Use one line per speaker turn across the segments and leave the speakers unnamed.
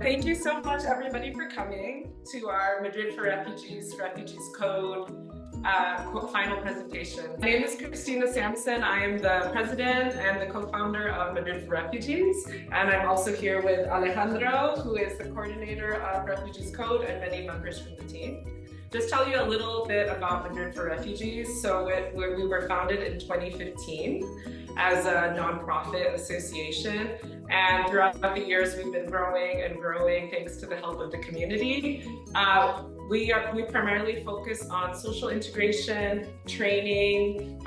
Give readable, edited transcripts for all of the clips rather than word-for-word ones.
Thank you so much, everybody, for coming to our Madrid for Refugees Code final presentation. My name is Christina Sampson. I am the president and the co-founder of Madrid for Refugees, and I'm also here with Alejandro, who is the coordinator of Refugees Code, and many members from the team. Just tell you a little bit about Madrid for Refugees. So we were founded in 2015 as a nonprofit association. And throughout the years, we've been growing and growing thanks to the help of the community. We primarily focus on social integration, training,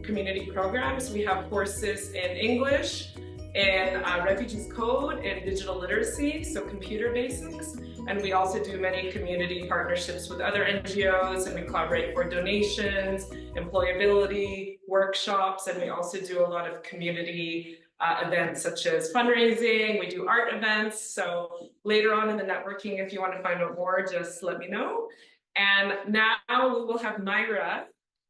community programs. We have courses in English, in Refugees Code, in digital literacy, so computer basics. And we also do many community partnerships with other NGOs, and we collaborate for donations, employability, workshops, and we also do a lot of community events such as fundraising. We do art events. So later on in the networking, if you want to find out more, just let me know. And now we will have Mayra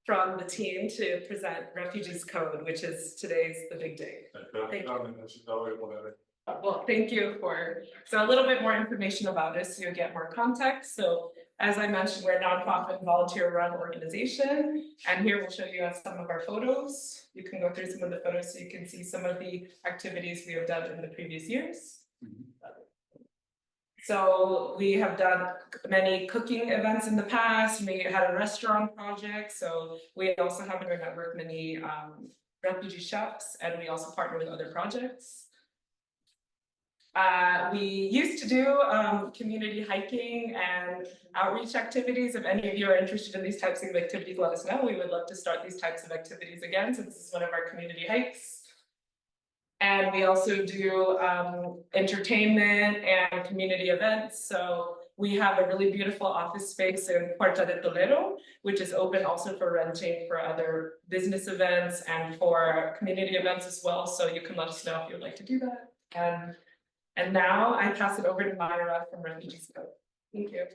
from the team to present Refugees Code, which is today's the big day. Thank you. Well, thank you so a little bit more information about us so you'll get more context. So as I mentioned, we're a nonprofit volunteer-run organization, and here we'll show you some of our photos. You can go through some of the photos so you can see some of the activities we have done in the previous years. So we have done many cooking events in the past. We had a restaurant project. So we also have in our network many refugee chefs, and we also partner with other projects. We used to do community hiking and outreach activities. If any of you are interested in these types of activities, let us know. We would love to start these types of activities again, since this is one of our community hikes. And we also do entertainment and community events. So we have a really beautiful office space in Puerta de Toledo, which is open also for renting for other business events and for community events as well. So you can let us know if you would like to do that. And now I pass it over to Mayra from Refugees Code. Thank you.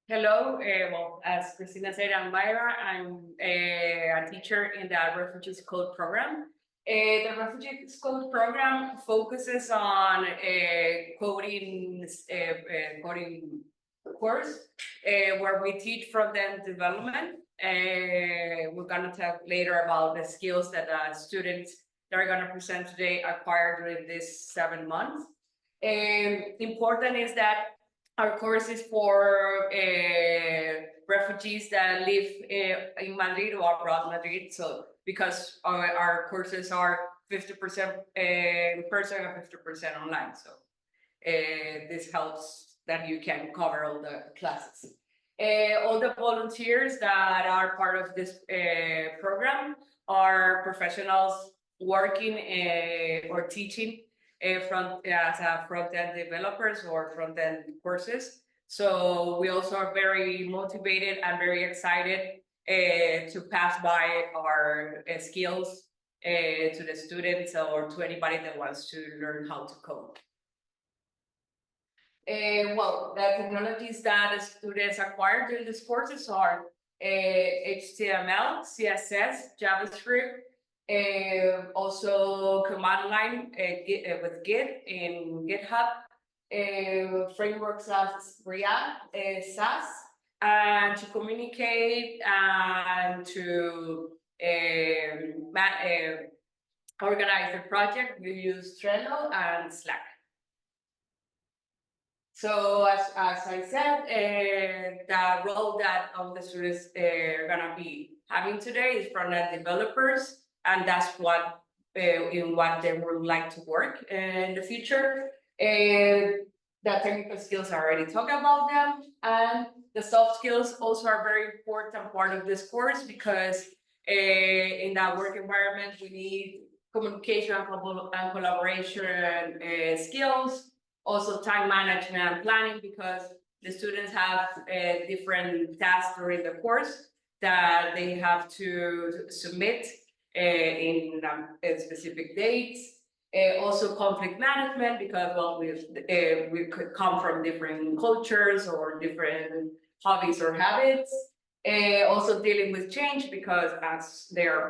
Hello, well, as Christina said, I'm Mayra. I'm a teacher in the Refugees Code program. The Refugees Code program focuses on coding course where we teach front-end development. We're gonna talk later about the skills that students that are going to present today acquired during this 7 months. Important is that our course is for refugees that live in Madrid or abroad Madrid. So because our courses are 50% in person and 50% online. So this helps that you can cover all the classes. All the volunteers that are part of this program are professionals working or teaching as front-end developers or front-end courses. So we also are very motivated and very excited to pass by our skills to the students or to anybody that wants to learn how to code. Well, the technologies that the students acquire during these courses are HTML, CSS, JavaScript, also command line with Git in GitHub, frameworks as React, SAS, and to communicate and to organize the project, you use Trello and Slack. So as I said, the role that all the students are gonna be having today is front-end developers. And that's what in what they would like to work in the future. The technical skills, I already talked about them, and the soft skills also are very important part of this course because in that work environment we need communication and collaboration skills, also time management and planning because the students have different tasks during the course that they have to submit in specific dates. Also conflict management because well, we could come from different cultures or different hobbies or habits. Also dealing with change because as there are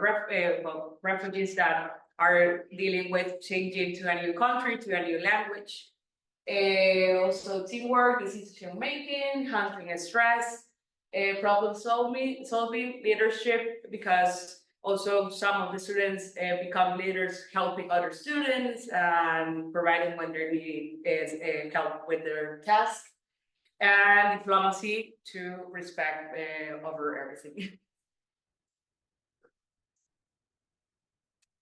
refugees that are dealing with changing to a new country, to a new language. Also teamwork, decision making, handling stress, problem solving, leadership, because also some of the students become leaders helping other students and providing when their need is help with their task, and diplomacy to respect over everything.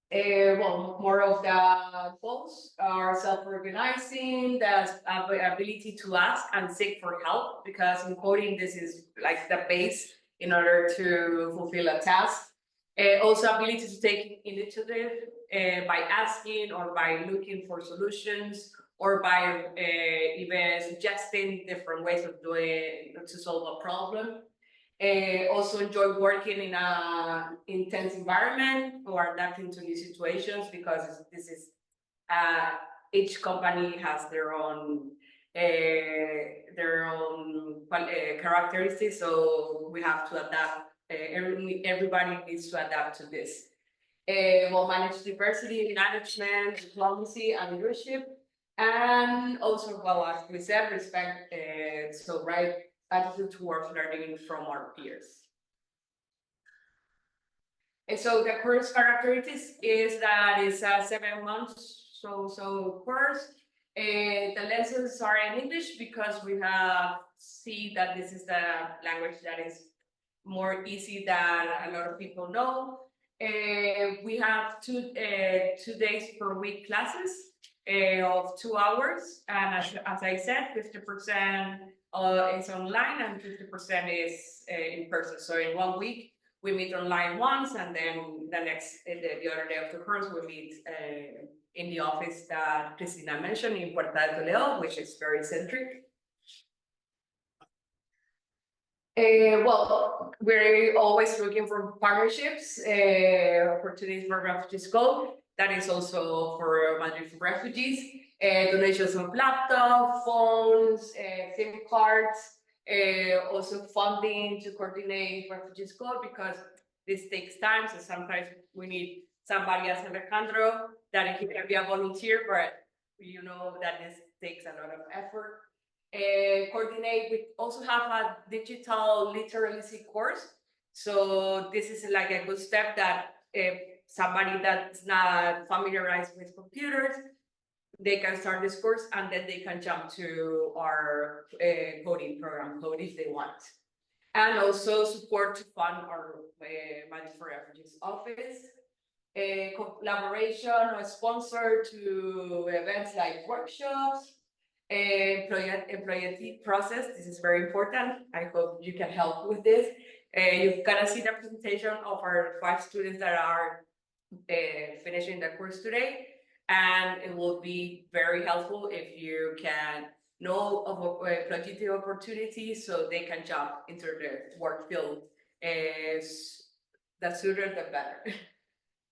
Well, more of the goals are self-organizing, the ability to ask and seek for help, because in coding, this is like the base in order to fulfill a task. Also ability to take initiative by asking or by looking for solutions, or by even suggesting different ways of doing to solve a problem. Also enjoy working in a intense environment or adapting to new situations, because this is each company has their own characteristics, so we have to adapt. Everybody needs to adapt to this. We'll manage diversity, management, diplomacy, and leadership, and also, well, as we said, respect. So right attitude towards learning from our peers. And so the course characteristics is that it's a 7 months course. The lessons are in English because we have see that this is the language that is more easy than a lot of people know. We have two days per week classes of 2 hours, and as I said, 50% is online and 50% is in person. So in 1 week, we meet online once, and then the other day of the course, we meet in the office that Christina mentioned in Puerta de Toledo, which is very centric. Well, we're always looking for partnerships, opportunities for refugees code. That is also for Madrid for Refugees. Donations of laptops, phones, SIM cards, also funding to coordinate refugees code, because this takes time. So sometimes we need somebody as Alejandro that he can be a volunteer, but you know that this takes a lot of effort. Coordinate. We also have a digital literacy course. So this is like a good step that somebody that's not familiarized with computers, they can start this course and then they can jump to our coding program code if they want. And also support to fund our Madrid for Refugees office. Collaboration or sponsor to events like workshops. Employee process. This is very important. I hope you can help with this. You're gonna see the presentation of our 5 students that are finishing the course today, and it will be very helpful if you can know of employee opportunities so they can jump into the work field. The sooner the better.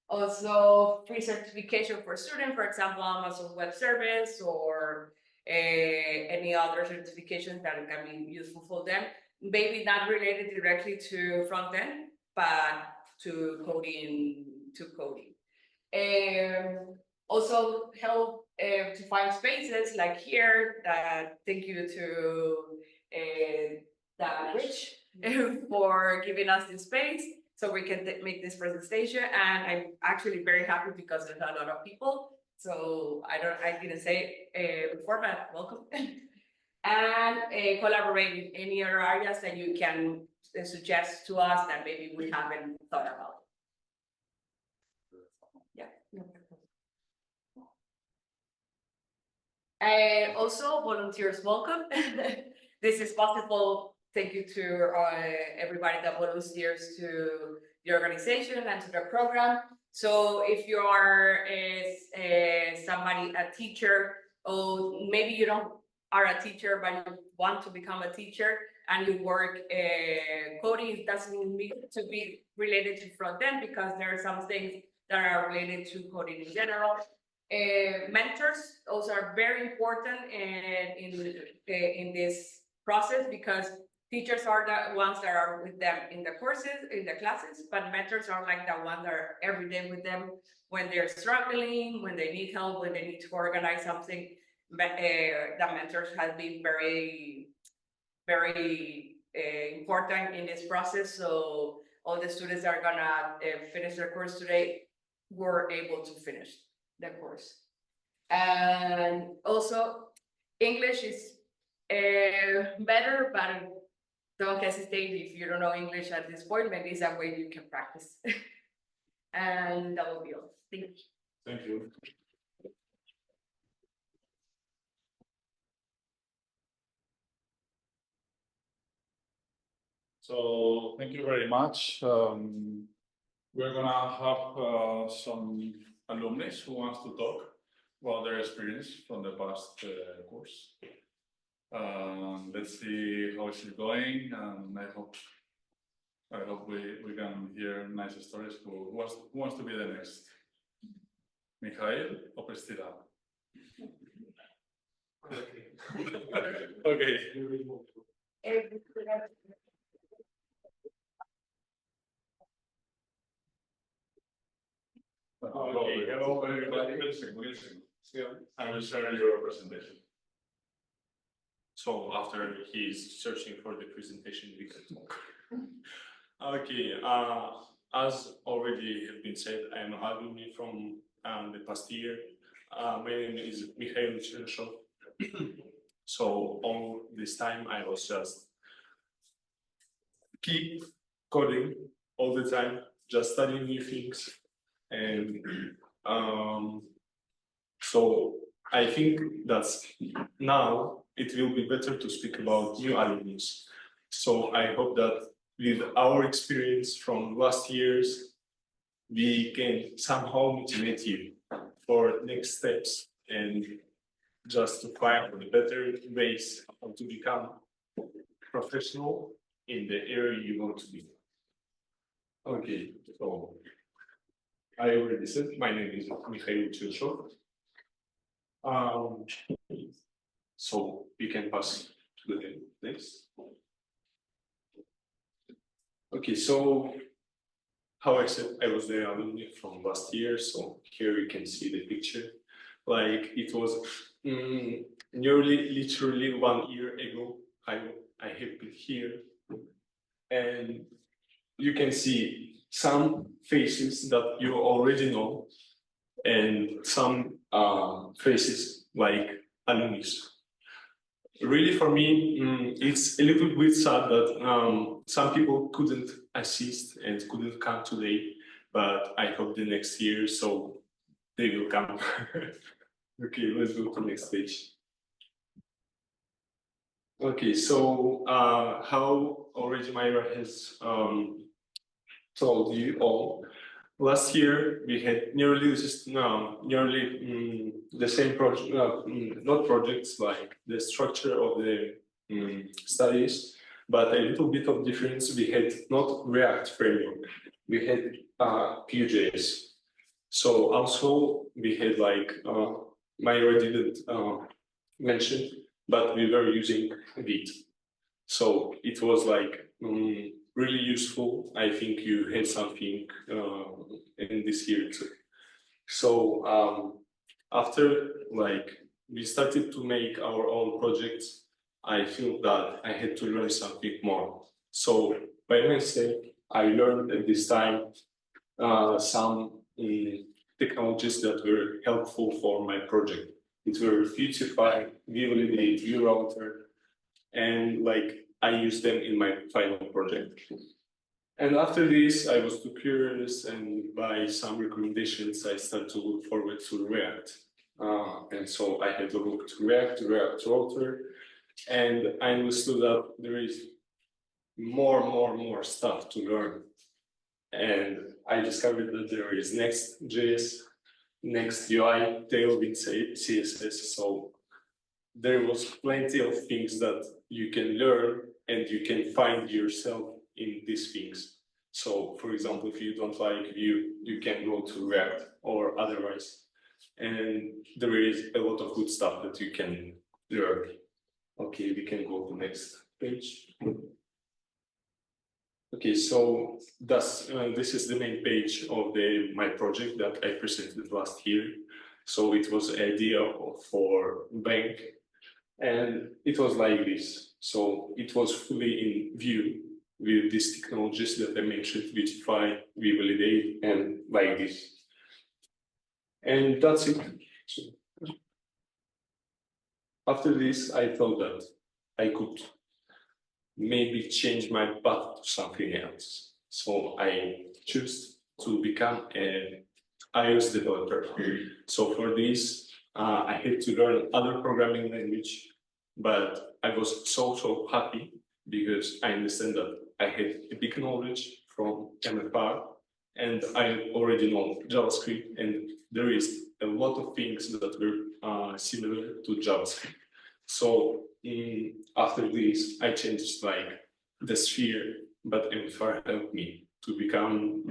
Also, free certification for students, for example, Amazon Web Service or any other certifications that can be useful for them. Maybe not related directly to front end, but to coding. Also help to find spaces like here. Thank you to Bridge for giving us this space so we can make this presentation. And I'm actually very happy because there's a lot of people. So I didn't say before, but welcome. And collaborate in any other areas that you can suggest to us that maybe we haven't thought about. Yeah. Also, volunteers welcome. This is possible. Thank you to everybody that volunteers to the organization and to the program. So if you are somebody, a teacher, or maybe you don't are a teacher, but you want to become a teacher and you work coding, it doesn't need to be related to front end, because there are some things that are related to coding in general. Mentors also are very important in this process, because teachers are the ones that are with them in the courses, in the classes, but mentors are like the ones that are every day with them when they're struggling, when they need help, when they need to organize something. The mentors have been very, very important in this process. So all the students that are gonna finish their course today were able to finish the course. And also, English is better, but don't hesitate if you don't know English at this point. Maybe it's a way you can practice. And that will be all. Thank you.
Thank you. So thank you very much. We're gonna have some alumni who wants to talk about their experience from the past course. Let's see how it's going, and I hope we can hear nice stories. Who wants to be the next? Mikhail or Priscila? Okay. Hello everybody. I will share your presentation.
So after he's searching for the presentation, we can talk. Okay, as already have been said, I am a alumni from the past year. My name is Mikhail. So all this time I was just keep coding all the time, just studying new things. And so I think that now it will be better to speak about new alumni. So I hope that with our experience from last years, we can somehow motivate you for next steps and just to find the better ways how to become professional in the area you want to be. Okay, so I already said my name is Mikhail. So we can pass to the next. Okay, so how I said, I was the alumni from last year. So here you can see the picture. Like it was nearly literally 1 year ago. I have been here, and you can see some faces that you already know, and some faces like alumni. Really, for me, it's a little bit sad that some people couldn't assist and couldn't come today, but I hope the next year, so they will come. Okay, let's go to the next page. Okay, so how already Mayra has told you all, last year we had nearly the same project, not projects like the structure of the studies, but a little bit of difference. We had not React framework, we had Vue.js. So also we had like Mayra didn't mention, but we were using Vite. So it was like really useful. I think you had something in this year too. So after like we started to make our own projects, I feel that I had to learn something more. So by mistake, I learned at this time some technologies that were helpful for my project. It were Vuetify, Vue Vue Router, and like I used them in my final project. And after this, I was too curious, and by some recommendations, I started to look forward to React. And so I had to look to React Router, and I understood that there is more stuff to learn. And I discovered that there is Next.js, Next.UI, Tailwind CSS. So there was plenty of things that you can learn and you can find yourself in these things. So for example, if you don't like Vue, you can go to React or otherwise. And there is a lot of good stuff that you can learn. Okay, we can go to next page. Okay, so this is the main page of my project that I presented last year. So it was an idea for bank, and it was like this. So it was fully in view with these technologies that I mentioned, Beautify, we validate, and like this. And that's it. So after this, I thought that I could maybe change my path to something else. So I chose to become an iOS developer. So for this, I had to learn other programming language, but I was so happy because I understand that I had a big knowledge from MFR, and I already know JavaScript, and there is a lot of things that were similar to JavaScript. So after this, I changed like the sphere, but MFR helped me to become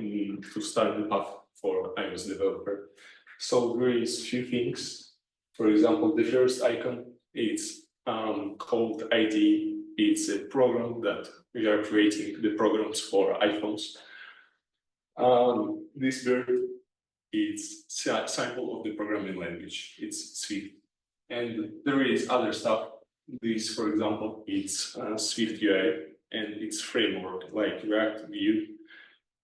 to start the path for iOS developer. So there is few things. For example, the first icon, it's called ID. It's a program that we are creating the programs for iPhones. This bird is a sample of the programming language. It's Swift. And there is other stuff. This, for example, it's Swift UI, and it's framework like React, Vue,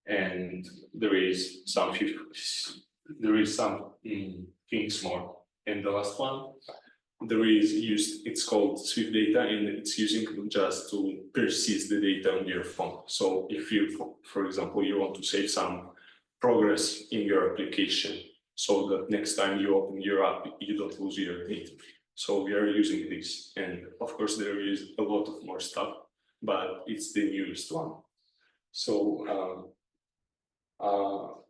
and there is some things more. And the last one, it's called Swift data, and it's using just to persist the data on your phone. So if you, for example, you want to save some progress in your application, so that next time you open your app, you don't lose your data. So we are using this, and of course there is a lot of more stuff, but it's the newest one. So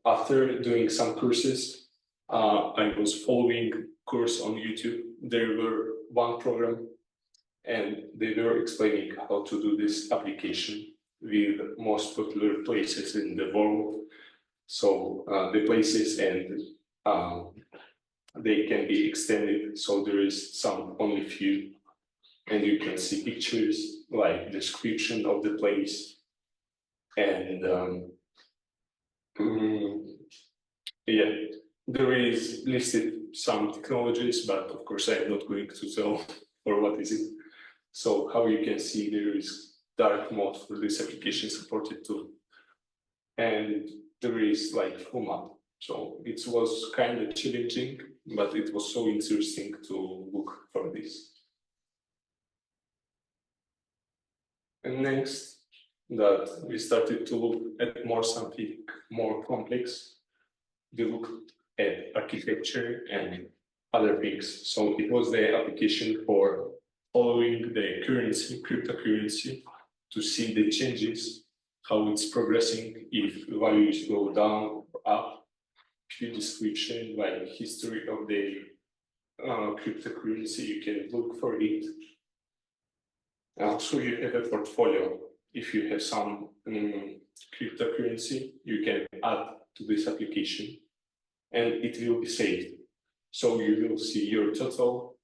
after doing some courses, I was following course on YouTube. There were one program, and they were explaining how to do this application with most popular places in the world. So the places and they can be extended, so there is some only few, and you can see pictures like description of the place, and yeah, there is listed some technologies, but of course I'm not going to tell or what is it. So how you can see, there is dark mode for this application supported too, and there is like full map. So it was kind of challenging, but it was so interesting to look for this. And next, that we started to look at something more complex. We looked at architecture and other things. So it was the application for following the currency, cryptocurrency, to see the changes, how it's progressing, if values go down or up. Few description like history of the cryptocurrency, you can look for it. Also, you have a portfolio. If you have some cryptocurrency, you can add to this application, and it will be saved. So you will see your total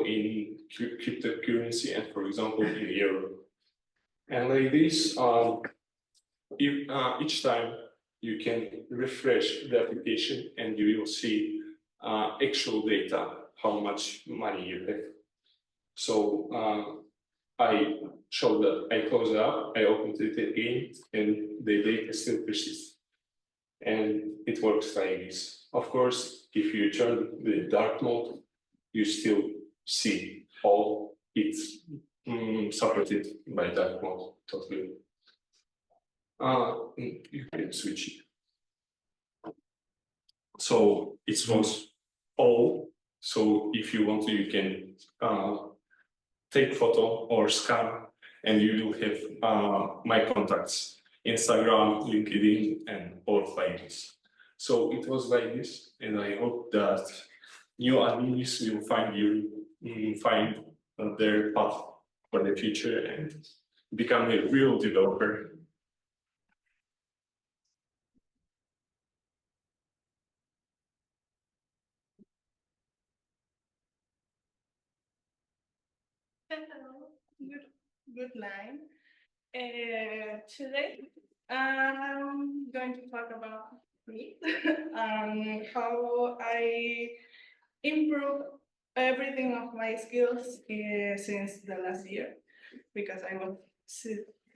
in cryptocurrency, and for example in euro. And like this, each time you can refresh the application, and you will see actual data, how much money you have. So I showed that I closed it up, I opened it again, and the data still persists. And it works like this. Of course, if you turn the dark mode, you still see all it's supported by dark mode totally. You can switch it. So it was all. So if you want to, you can take photo or scan, and you will have my contacts, Instagram, LinkedIn, and all like this. So it was like this, and I hope that new admins will find their path for the future and become a real developer.
Hello, good line. Today, I'm going to talk about me and how I improve everything of my skills since the last year, because I was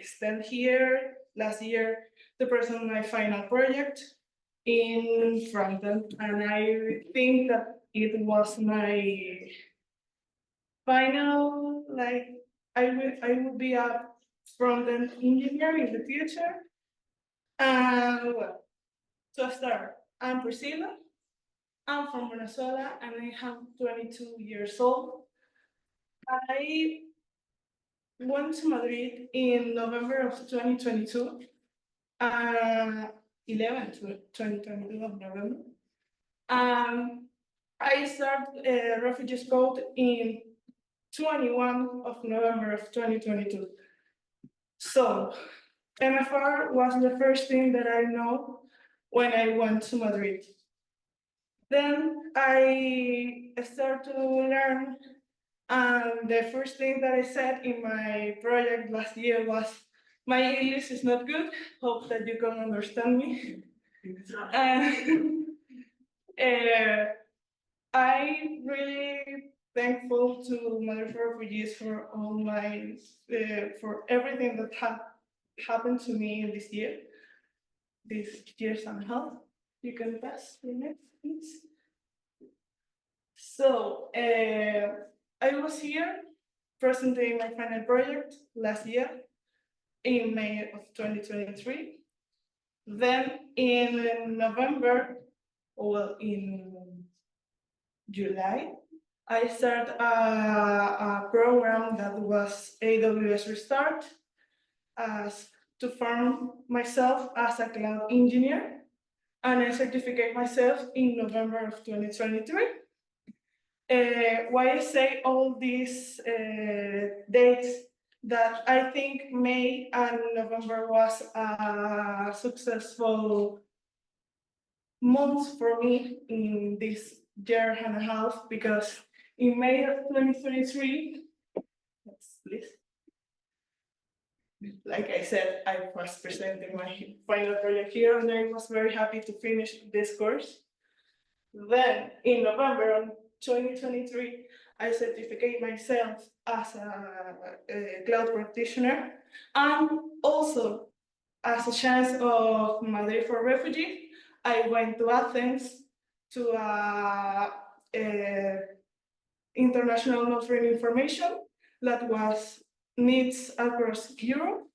stand here last year to present my final project in frontend, and I think that it was my final, like, I will be a front-end engineer in the future. And well, to start, I'm Priscila. I'm from Venezuela and I am 22 years old. I went to Madrid in November of 2022, 11 to 2022 of November. I started Refugees Code in 21 of November of 2022. So MFR was the first thing that I know when I went to Madrid. Then I started to learn, and the first thing that I said in my project last year was, my English is not good, hope that you can understand me. I really thankful to Madrid for Refugees for all my, for everything that happened to me in this year, these years and a half. You can pass the next, please. So I was here presenting my final project last year in May of 2023. Then in November, well, in July, I started a program that was AWS Restart as to form myself as a cloud engineer, and I certificate myself in November of 2023. Why I say all these dates, that I think May and November was a successful month for me in this year and a half, because in May of 2023, please, like I said, I was presenting my final project here, and I was very happy to finish this course. Then in November of 2023, I certificate myself as a cloud practitioner, and also as a chance of Madrid for Refugees, I went to Athens to international non-free information that was needs across Europe.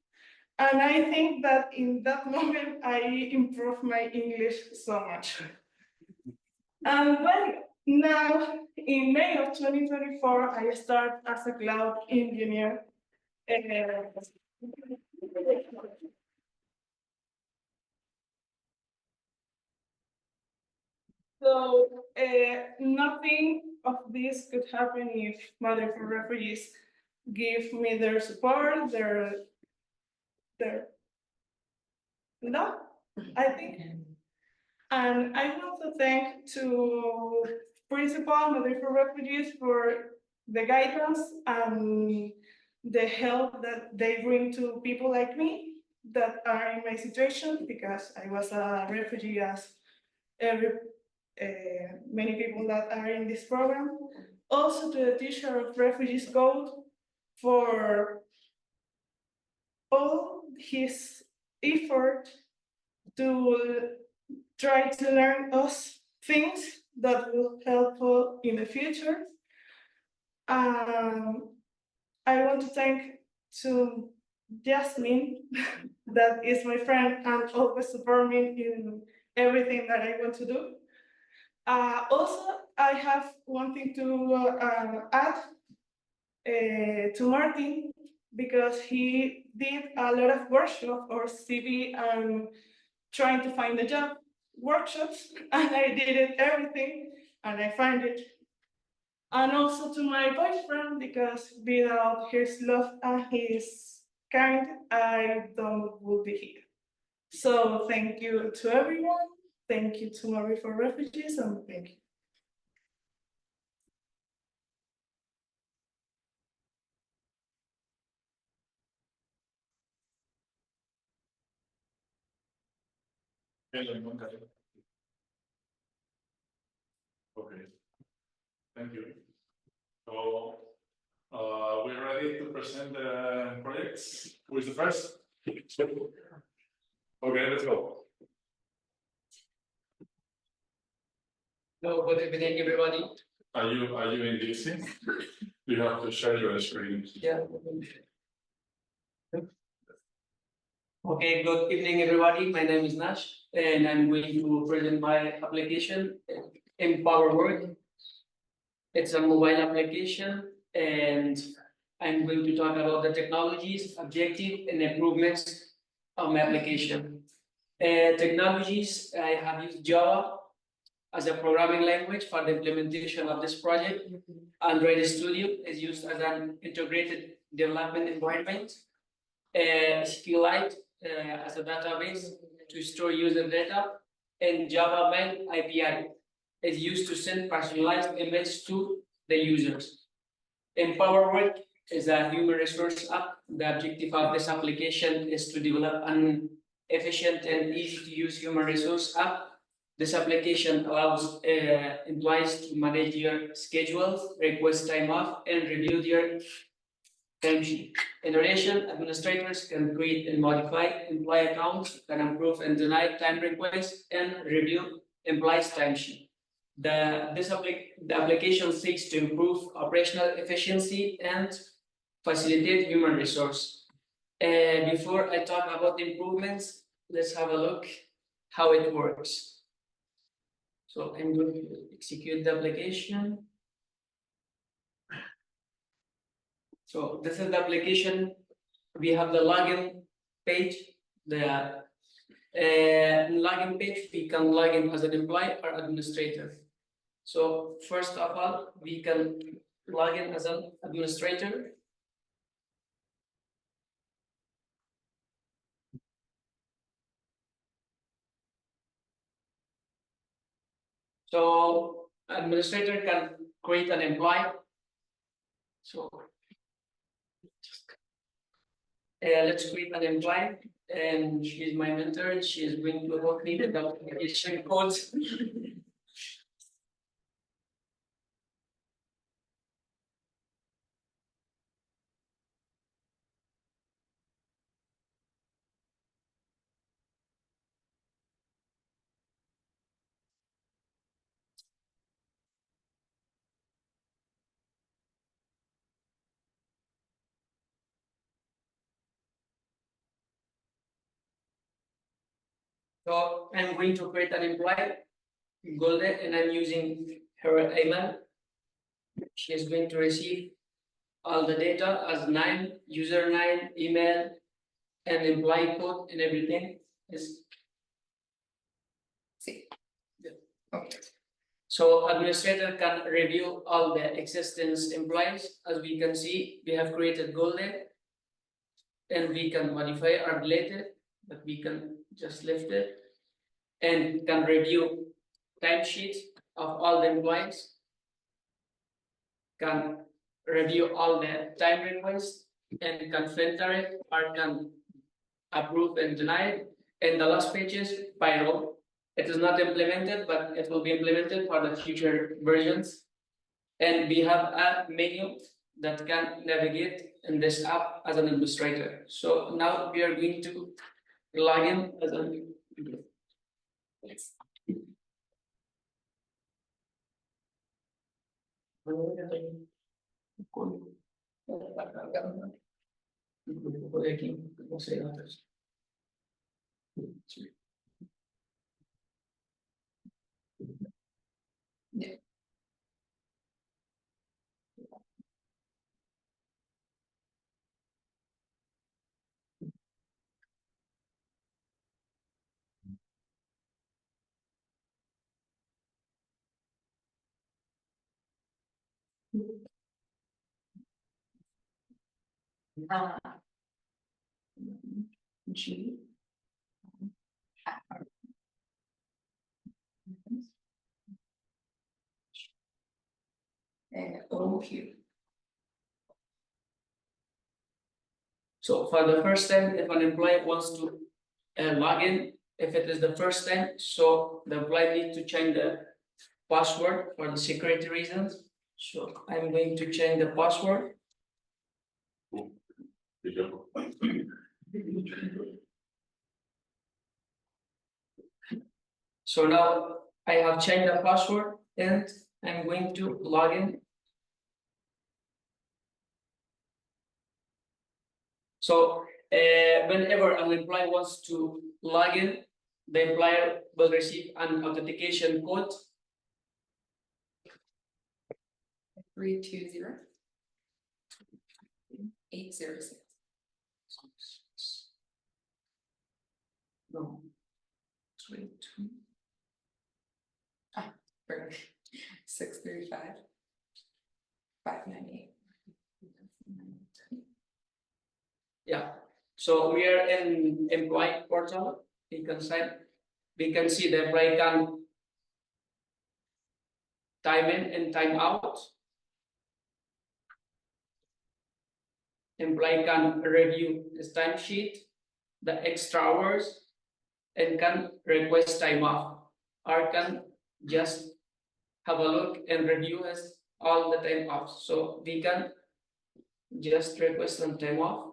And I think that in that moment, I improved my English so much. And well, now in May of 2024, I start as a cloud engineer. So nothing of this could happen if Madrid for Refugees give me their support, their no, I think. And I want to thank to Principal Madrid for Refugees for the guidance and the help that they bring to people like me that are in my situation, because I was a refugee as many people that are in this program. Also to the teacher of Refugees Code for all his effort to try to learn us things that will help us in the future. I want to thank to Jasmine, that is my friend and always support me in everything that I want to do. Also, I have one thing to add to Martin, because he did a lot of workshops or CV and trying to find a job workshops, and I did it everything, and I find it. And also to my boyfriend, because without his love and his kind, I don't would be here. So thank you to everyone. Thank you to Madrid for Refugees, and thank you.
Okay, thank you. So, we're ready to present the projects. Who is the first? Okay, let's go.
Hello, good evening, everybody.
Are you in DC? You have to share your screen.
Yeah. Okay, good evening, everybody. My name is Nash, and I'm going to present my application, Empower Work. It's a mobile application, and I'm going to talk about the technologies, objectives, and improvements of my application. Technologies, I have used Java as a programming language for the implementation of this project. Android Studio is used as an integrated development environment. SQLite as a database to store user data, and Java Mail API is used to send personalized emails to the users. Empower Work is a human resource app. The objective of this application is to develop an efficient and easy to use human resource app. This application allows employees to manage their schedules, request time off, and review their timesheet. In addition, administrators can create and modify employee accounts, can approve and deny time requests, and review employees' timesheet. The application seeks to improve operational efficiency and facilitate human resource. Before I talk about the improvements, let's have a look how it works. So I'm going to execute the application. So this is the application. We have the login page. The login page, we can log in as an employee or administrator. So first of all, we can log in as an administrator. So administrator can create an employee. So let's create an employee, and she is my mentor, and she is going to help me with the application codes. So I'm going to create an employee, Golden, and I'm using her email. She is going to receive all the data as name, username, email, and employee code, and everything is. See. Yeah. Okay. So administrator can review all the existing employees. As we can see, we have created Golden, and we can modify or delete it, but we can just lift it, and can review timesheets of all the employees, can review all the time requests, and can filter it or can approve and deny it. And the last page is by role. It is not implemented, but it will be implemented for the future versions. And we have a menu that can navigate in this app as an administrator. So now we are going to log in as an yes. Yeah. G. OQ. So for the first time, if an employee wants to log in if it is the first time, so the employee needs to change the password for the security reasons. So I'm going to change the password.
Good job.
So now I have changed the password and I'm going to log in. So whenever an employee wants to log in, the employer will receive an authentication code.
320-806.
No.
635 598.
Yeah, so we are in employee portal. We can see the employee can time in and time out. Employee can review his timesheet, the extra hours, and can request time off, or can just have a look and review his all the time off. So we can just request some time off.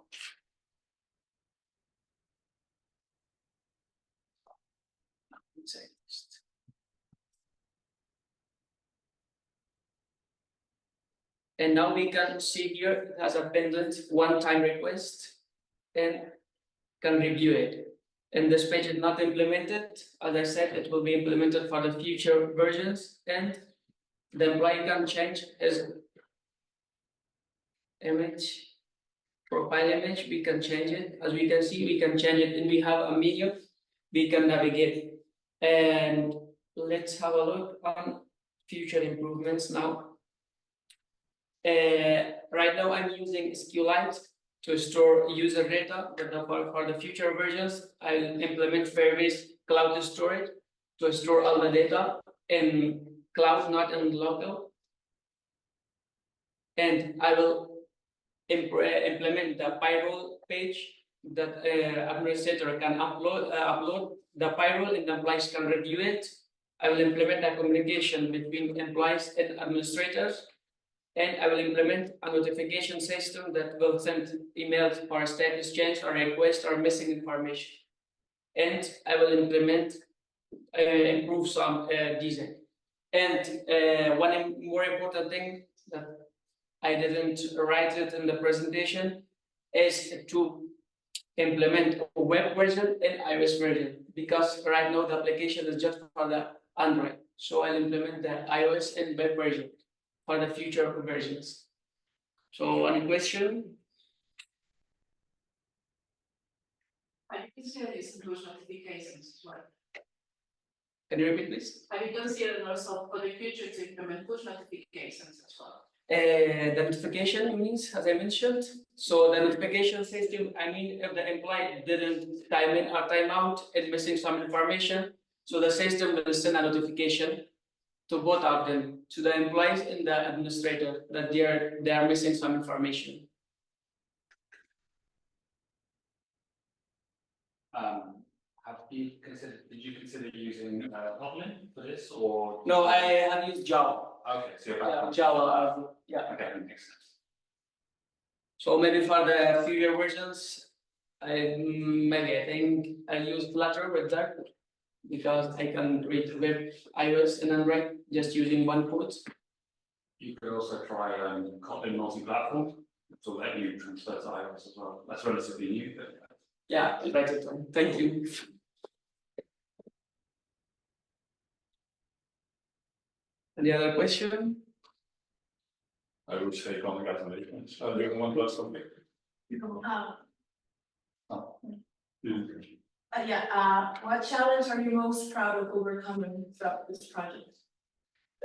And now we can see here it has a pendant one-time request and can review it. And this page is not implemented. As I said, it will be implemented for the future versions, and the employee can change his image, profile image. We can change it. As we can see, we can change it, and we have a medium. We can navigate. And let's have a look on future improvements now. Right now I'm using SQLite to store user data, but for the future versions, I'll implement Firebase cloud storage to store all the data in cloud, not in local. And I will implement the payroll page that administrator can upload the payroll and the employees can review it. I will implement a communication between employees and administrators. And I will implement a notification system that will send emails for status change or request or missing information. And I will implement, improve some design. And one more important thing that I didn't write it in the presentation is to implement a web version and iOS version, because right now the application is just for the Android. So I'll implement the iOS and web version for the future versions. So any question?
Have you considered these push notifications as well?
Can you repeat please?
Have you considered also for the future to implement push notifications as well?
The notification means, as I mentioned, so the notification system, I mean, if the employee didn't time in or time out and missing some information, so the system will send a notification to both of them, to the employees and the administrator, that they are missing some information.
Did you consider using Kotlin for this, or?
No, I have used Java.
Okay, so you're
Java, yeah.
Okay, that makes sense.
So maybe for the future versions, I think I'll use Flutter with that, because I can read web, iOS, and Android just using one code.
You could also try Kotlin multi-platform to let you transfer to iOS as well. That's relatively new, but
yeah, right. Thank you. Any other question?
I would say congratulations. Do you want to add something?
What challenge are you most proud of overcoming throughout this project?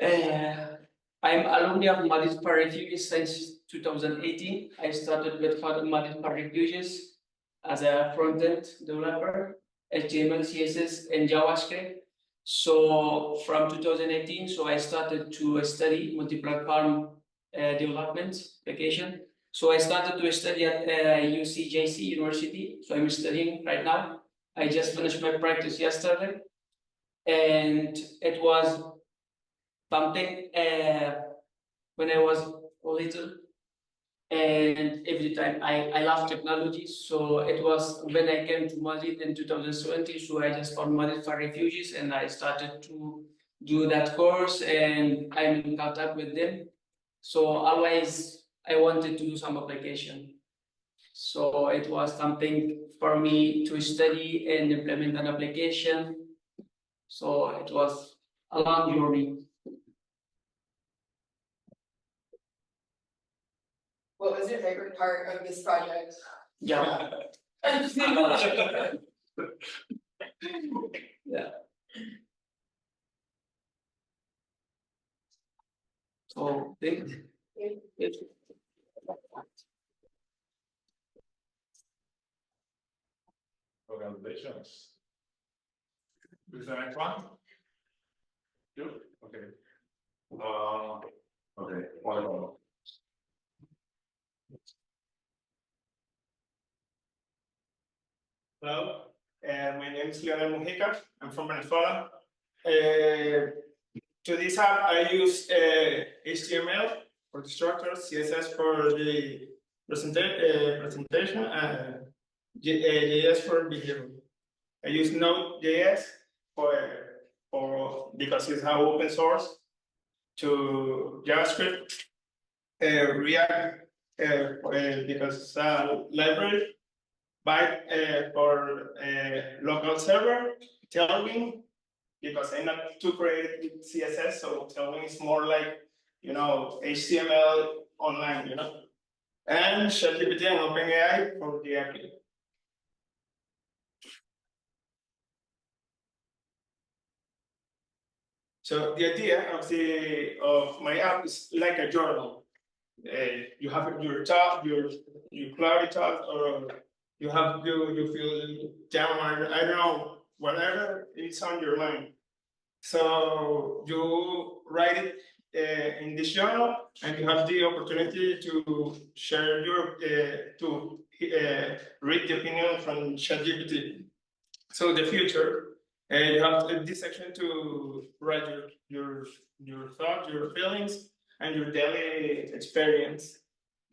I'm alumni of Madrid For Refugees since 2018. I started with Madrid For Refugees as a front-end developer, HTML, CSS, and JavaScript. So from 2018, so I started to study multi-platform development application. So I started to study at UCJC University. So I'm studying right now. I just finished my practice yesterday, and it was something when I was little. And every time I love technology, so it was when I came to Madrid in 2020. So I just found Madrid for Refugees, and I started to do that course, and I'm in contact with them. So always I wanted to do some application. So it was something for me to study and implement an application. So it was a long journey.
What was your favorite part of this project?
Yeah. Yeah. So thank you.
Congratulations. Who's the next one? You? Okay. Okay, wonderful.
Hello, my name is Leonel. I'm from Venezuela. To this app, I use HTML for the structure, CSS for the presentation, and JS for behavior. I use Node.js for because it's how open source to JavaScript, React because it's a library. Byte for local server, Tailwind, because I'm not too creative with CSS, so Tailwind is more like, HTML online, and ChatGPT and OpenAI for the API. So the idea of my app is like a journal. You have your top, your cloudy top, or you feel down, I don't know, whatever is on your mind. So you write it in this journal, and you have the opportunity to share your read the opinion from ChatGPT. So the future, you have this section to write your thoughts, your feelings, and your daily experience,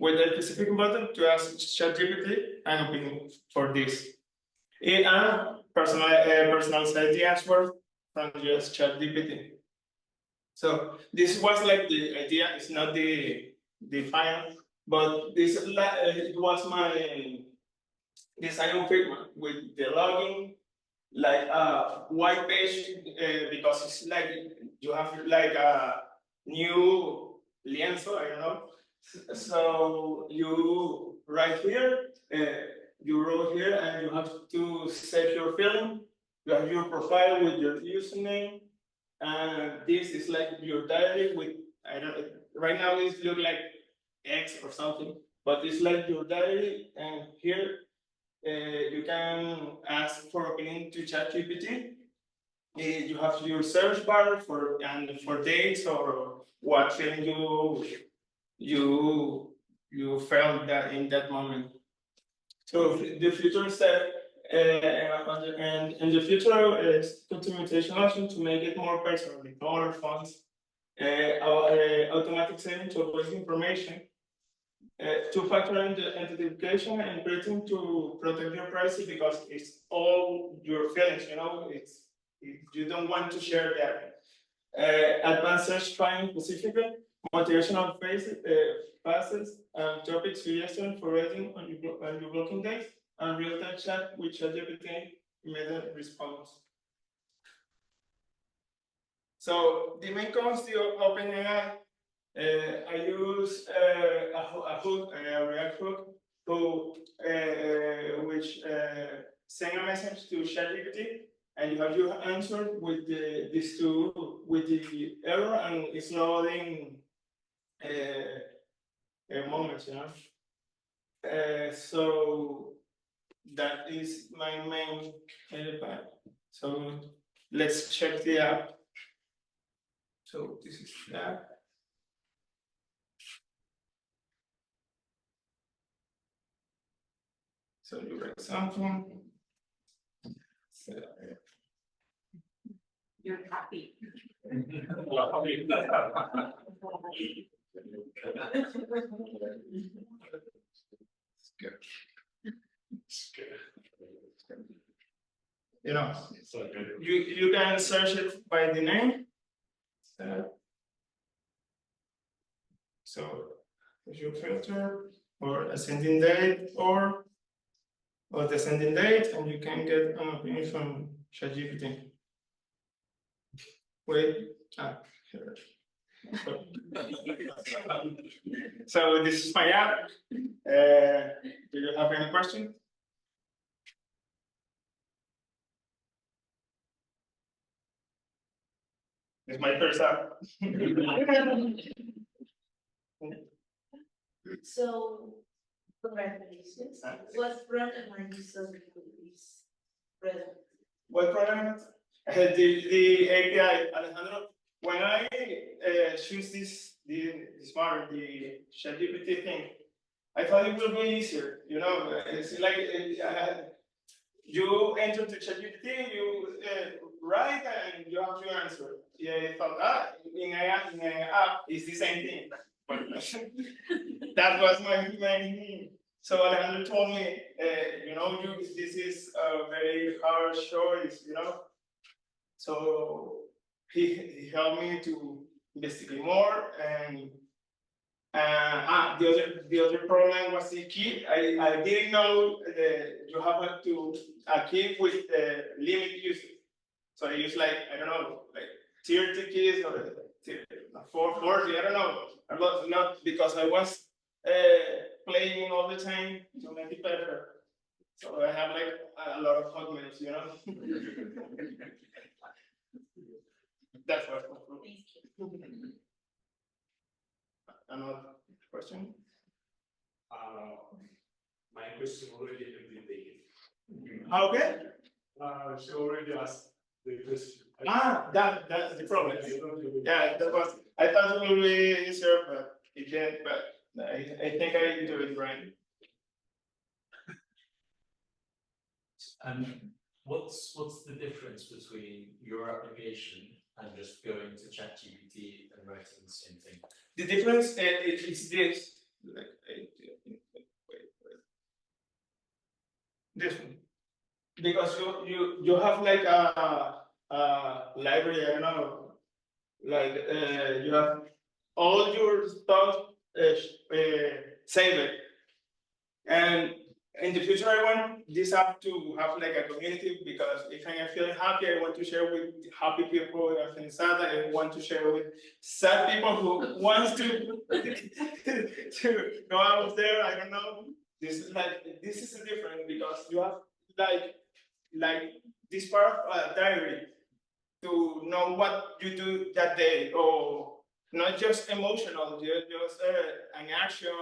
with a specific button to ask ChatGPT an opinion for this. And personalized the answer from just ChatGPT. So this was like the idea. It's not the final, but this it was my design figment with the login, like a white page, because it's like you have like a new lienzo, I don't know. So you write here, you wrote here, and you have to set your feeling. You have your profile with your username, and this is like your diary with, I don't, right now it look like X or something, but it's like your diary, and here you can ask for opinion to ChatGPT. You have your search bar for dates or what feeling you felt that in that moment. So the future step, and in the future is documentation option to make it more personal, with more fonts, automatic saving to avoid information, two-factor identification and encryption to protect your privacy, because it's all your feelings, you don't want to share that. Advanced search finding specifically, motivational passes, and topic suggestion for writing on your blocking days, and real-time chat with ChatGPT immediate response. So the main cons to OpenAI, I use a hook, a React hook, which send a message to ChatGPT, and you have your answer with these two, with the error, and it's loading moments, so that is my main part. So let's check the app. So this is that. So you write something.
You're happy.
You know, you can search it by the name. So if you filter or ascending date or descending date, and you can get an opinion from ChatGPT. Wait, here. So this is my app. Do you have any question? It's my first app.
So, congratulations. What program are you serving this present?
What program? The API, Alejandro. When I choose this smart, the ChatGPT thing, I thought it would be easier. You know, it's like you enter to ChatGPT, you write, and you have to answer. Yeah, I thought in an app it's the same thing. But that was my main. So Alejandro told me, you know, this is a very hard choice, you know. So he helped me to investigate more, and the other problem was the key. I didn't know you have to key with limit usage. So I used like, I don't know, like 30 keys or 440, I don't know. Not because I was playing all the time to make it better. So I have like a lot of hotmails, you know. That's what. Another question?
My question already has been taken.
Okay.
She already asked the question.
That's the problem. Yeah, that was. I thought it would be easier, but it didn't. But I think I do it right.
And what's the difference between your application and just going to ChatGPT and writing the same thing?
The difference is this. Like, this one, because you have like a library. I don't know, like you have all your stuff saved, and in the future I want this app to have like a community, because if I am feeling happy, I want to share with happy people. If I'm feeling sad, I want to share with sad people who wants to to go out there. I don't know. This is a different, because you have like this part of a diary to know what you do that day, or not just emotional, just an action.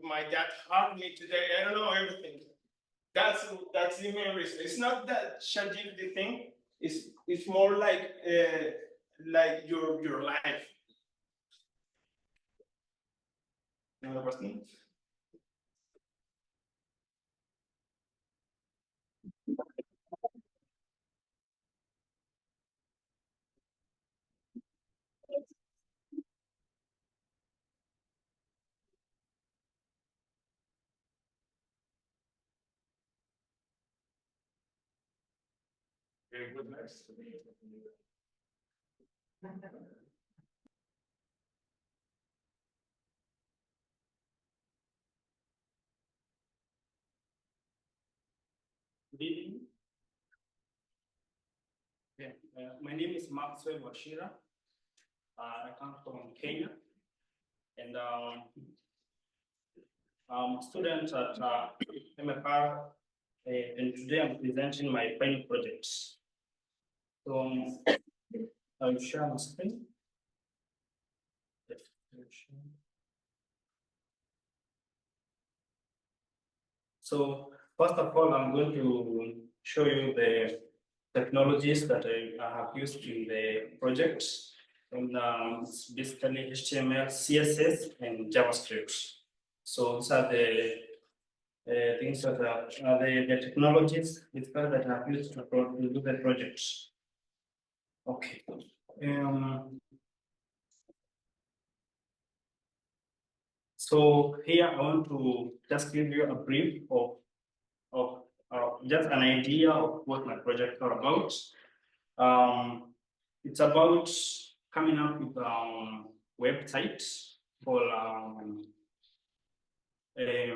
My dad hugged me today. I don't know, everything. That's the main reason. It's not that ChatGPT thing. It's more like your life. Another question?
Okay, good, next.
Good evening. Yeah, my name is Maxwel. I come from Kenya, and I'm a student at MFR, and today I'm presenting my final projects. So I'll share my screen. So first of all, I'm going to show you the technologies that I have used in the project. And it's basically HTML, CSS, and JavaScript. So these are the things that are the technologies that are used to do the projects. Okay. So here I want to just give you a brief of just an idea of what my project are about. It's about coming up with a website for a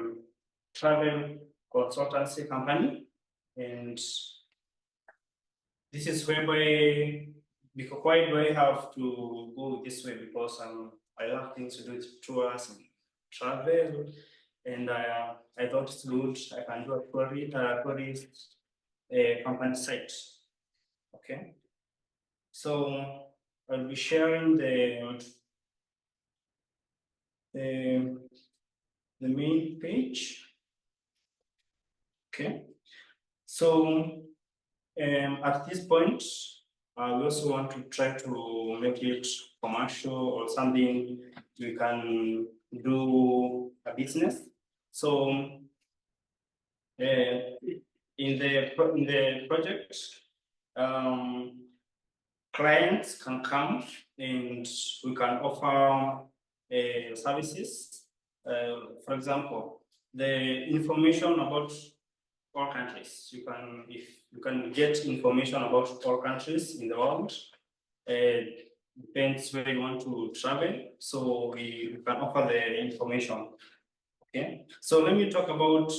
travel consultancy company, and this is whereby why do I have to go this way? Because I love things to do with tours and travel, and I thought it's good. I can do a tourist company site. Okay, so I'll be sharing the main page. Okay, so at this point, we also want to try to make it commercial or something we can do a business. So in the project, clients can come and we can offer services. For example, the information about all countries. You can get information about all countries in the world. Depends where you want to travel. So we can offer the information. Okay. So let me talk about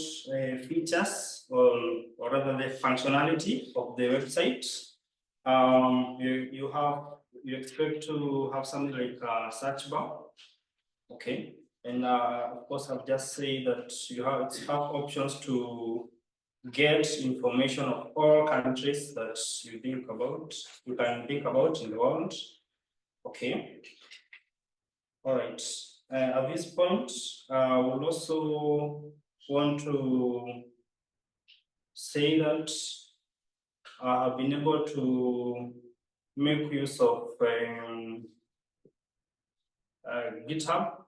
features or rather the functionality of the website. You expect to have something like a search bar. Okay. And of course, I've just said that you have options to get information of all countries that you can think about in the world. Okay. All right. At this point, we'll also want to say that I've been able to make use of GitHub.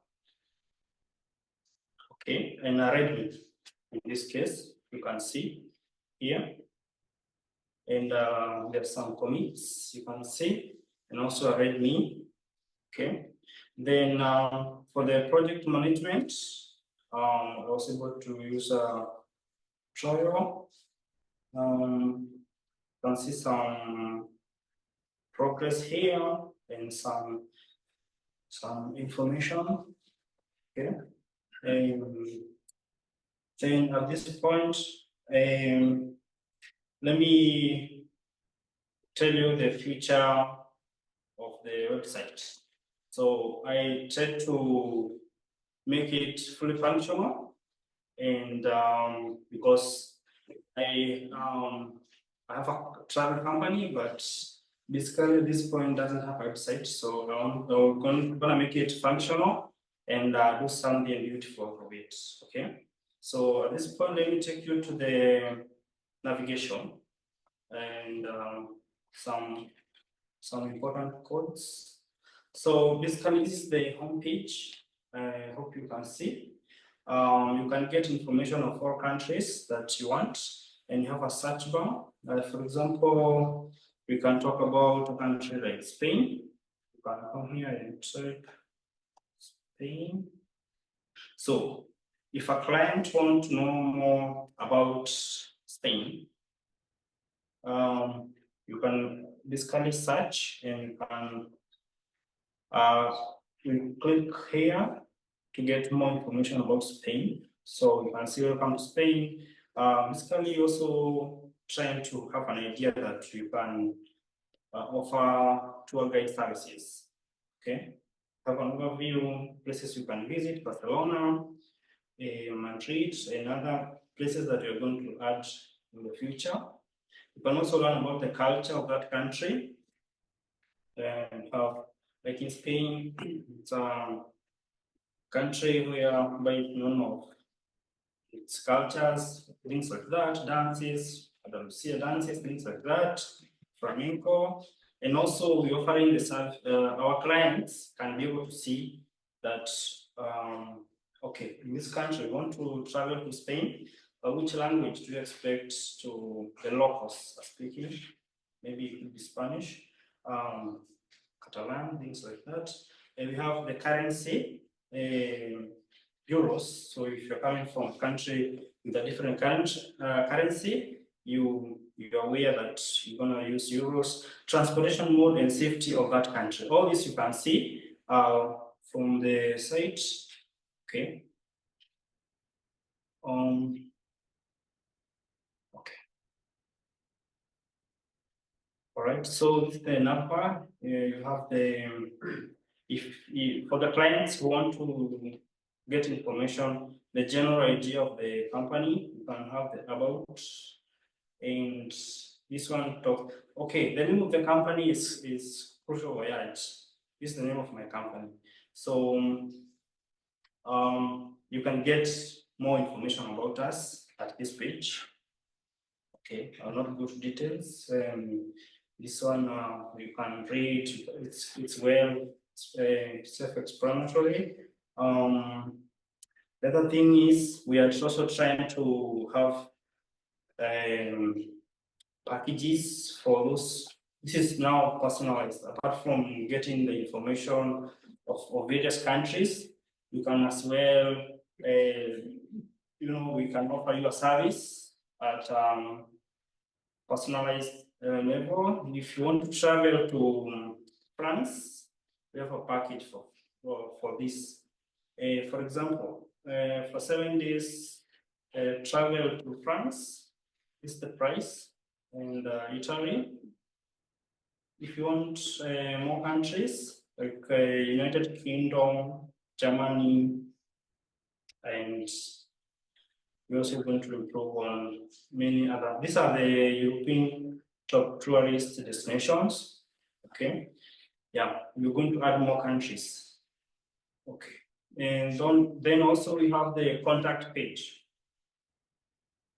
Okay, and Redmi in this case. You can see here, and there's some commits you can see, and also a README. Okay, then for the project management, I was able to use a Trello. You can see some progress here and some information. Okay. Then at this point, let me tell you the feature of the website. So I tried to make it fully functional, and because I have a travel company, but basically at this point doesn't have a website, so I'm gonna make it functional and do something beautiful with it. Okay. So at this point, let me take you to the navigation and some important codes. So basically, this is the home page. I hope you can see. You can get information of all countries that you want, and you have a search bar. For example, we can talk about a country like Spain. You can come here and check Spain. So if a client wants to know more about Spain, you can basically search, and you click here to get more information about Spain. So you can see welcome to Spain. Basically also trying to have an idea that you can offer tour guide services. Okay, have an overview, places you can visit, Barcelona, Madrid, and other places that you're going to add in the future. You can also learn about the culture of that country. And like in Spain, it's a country where by known of its cultures, things like that, dances, Andalusia dances, things like that, flamenco. And also we're offering the our clients can be able to see that okay, in this country, you want to travel to Spain, which language do you expect the locals are speaking? Maybe it could be Spanish, Catalan, things like that. And we have the currency, euros. So if you're coming from a country with a different currency, you're aware that you're gonna use euros. Transportation mode and safety of that country. All this you can see from the site. Okay. Okay. All right. So this is the number. You have the if for the clients who want to get information, the general idea of the company, you can have the about, and this one talk. Okay, the name of the company is Crucial Voyage. This is the name of my company. So you can get more information about us at this page. Okay, I'll not go to details. This one you can read. It's well, self-explanatory. The other thing is we are also trying to have packages for those. This is now personalized. Apart from getting the information of various countries, you can as well, we can offer you a service at personalized level. If you want to travel to France, we have a package for this. For example, for 7 days travel to France, this is the price, and Italy. If you want more countries like United Kingdom, Germany, and we're also going to improve on many other. These are the European top tourist destinations. Okay, yeah, we're going to add more countries. Okay, and then also we have the contact page.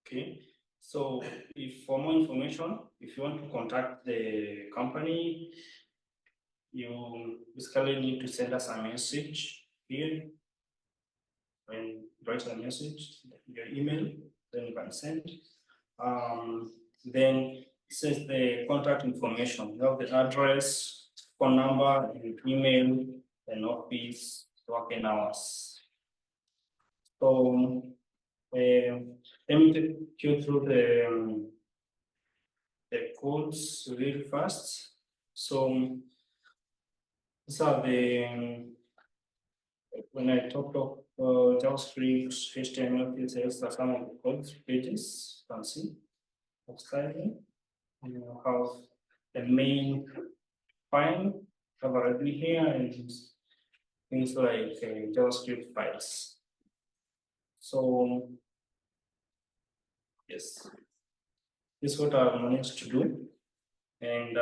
Okay, so if for more information, if you want to contact the company, you basically need to send us a message here and write a message, your email, then you can send. Then it says the contact information. You have the address, phone number, and email, and office, working hours. So let me take you through the codes really fast. So these are when I talk of JavaScript, HTML, CSS, are some of the code pages you can see. And you have the main file covered here and things like JavaScript files. So yes, this is what I managed to do. And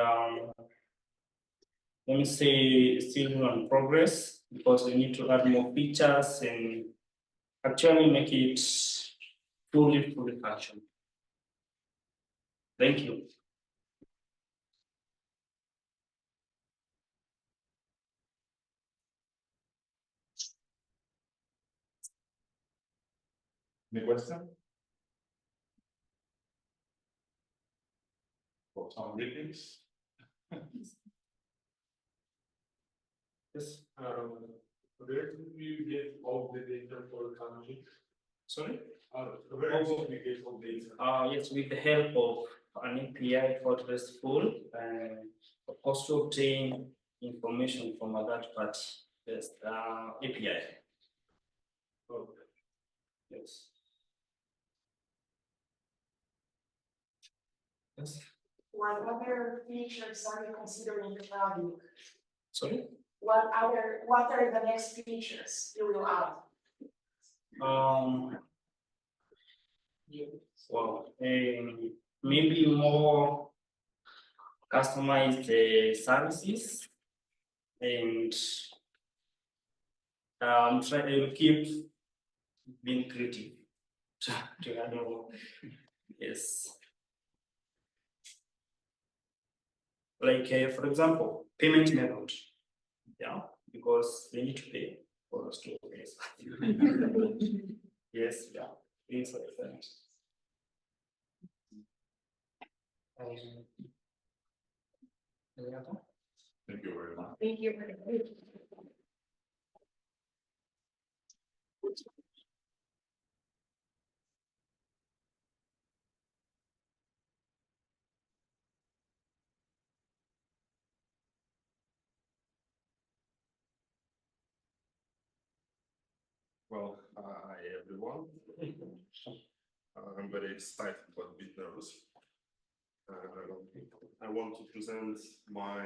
let me say still on progress because we need to add more features and actually make it fully functional. Thank you.
Any question? For some meetings?
Yes.
Where do you get all the data for the country?
Sorry?
Where do you get all the data?
Yes, with the help of an API called RESTful, of course to obtain information from a third party. Yes, API. Oh, yes. Yes.
What other features are you considering adding?
Sorry?
What are the next features you will add?
Well, maybe more customized services, and try to keep being creative to add more. Yes. Like for example, payment method. Yeah, because they need to pay for
those two things. Yes, yeah, inside things.
Thank you very much.
Thank you.
Well, hi everyone. I'm very excited but a bit nervous. I want to present my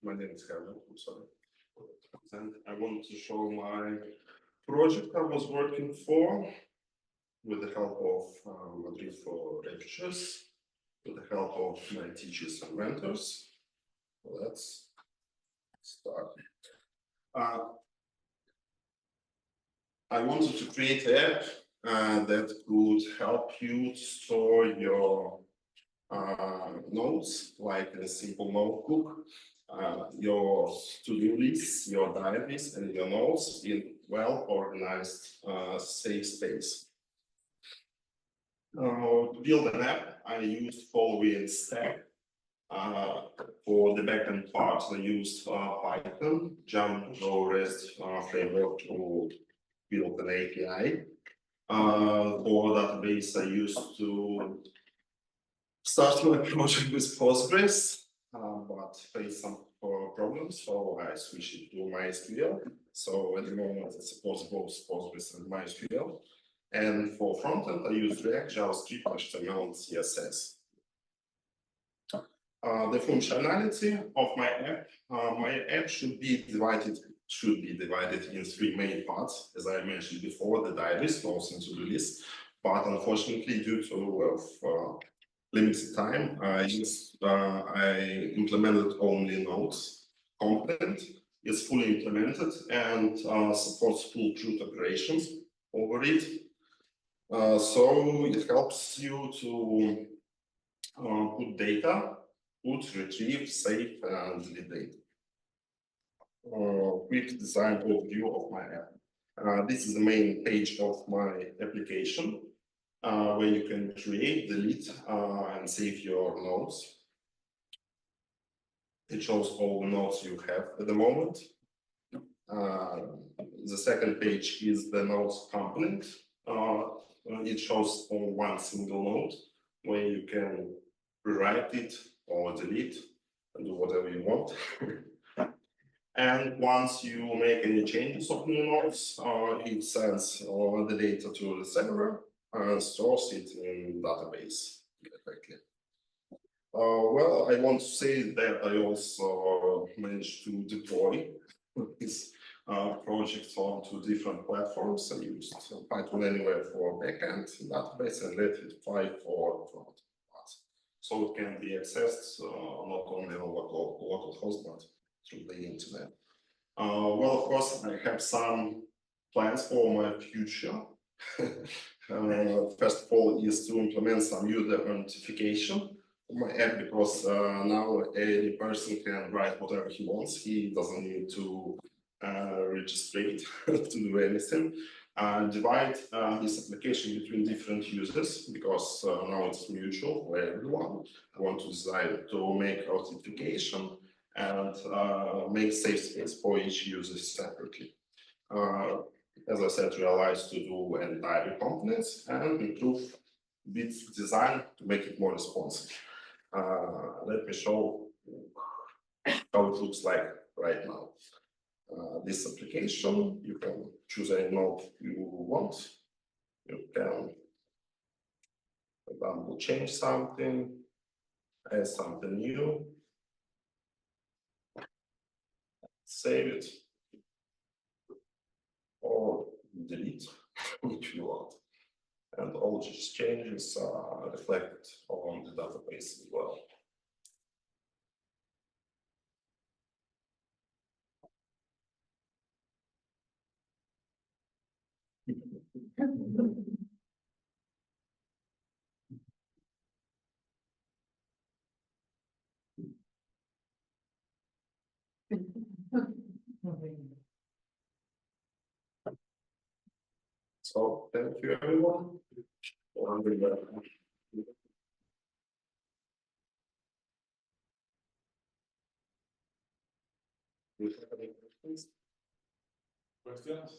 name is Herman, I'm sorry. And I want to show my project I was working for with the help of Madrid for Refugees, with the help of my teachers and mentors. Let's start. I wanted to create an app that could help you to store your notes, like in a simple notebook, your to-do lists, your diaries, and your notes in well-organized, safe space. To build an app, I used following stack. For the backend part, I used Python, Django REST framework to build an API. For database, I used to start my project with Postgres, but faced some problems, so I switched it to MySQL. So at the moment, it supports both Postgres and MySQL. And for frontend, I use React, JavaScript, HTML, and CSS. The functionality of my app should be divided in three main parts. As I mentioned before, the diaries, notes, and to-do list. But unfortunately, due to limited time, I implemented only notes component. It's fully implemented and supports full truth operations over it. So it helps you to put data, retrieve, save, and delete data. Quick design overview of my app. This is the main page of my application, where you can create, delete, and save your notes. It shows all the notes you have at the moment. The second page is the notes component. It shows on one single note where you can rewrite it or delete and do whatever you want. And once you make any changes of new notes, it sends the data to the server and stores it in database directly. Well, I want to say that I also managed to deploy this project onto different platforms. I used Python Anywhere for backend database and Redfit 5 for front. So it can be accessed not only on local host, but through the internet. Well, of course, I have some plans for my future. First of all, is to implement some user authentication for my app, because now any person can write whatever he wants. He doesn't need to register to do anything. Divide this application between different users, because now it's mutual for everyone. I want to decide to make authentication and make safe space for each user separately. As I said, realize to do entire components and improve its design to make it more responsive. Let me show how it looks like right now. This application, you can choose any node you want. You can, for example, change something, add something new, save it, or delete if you want. And all these changes are reflected on the database as well. So thank you everyone.
Questions?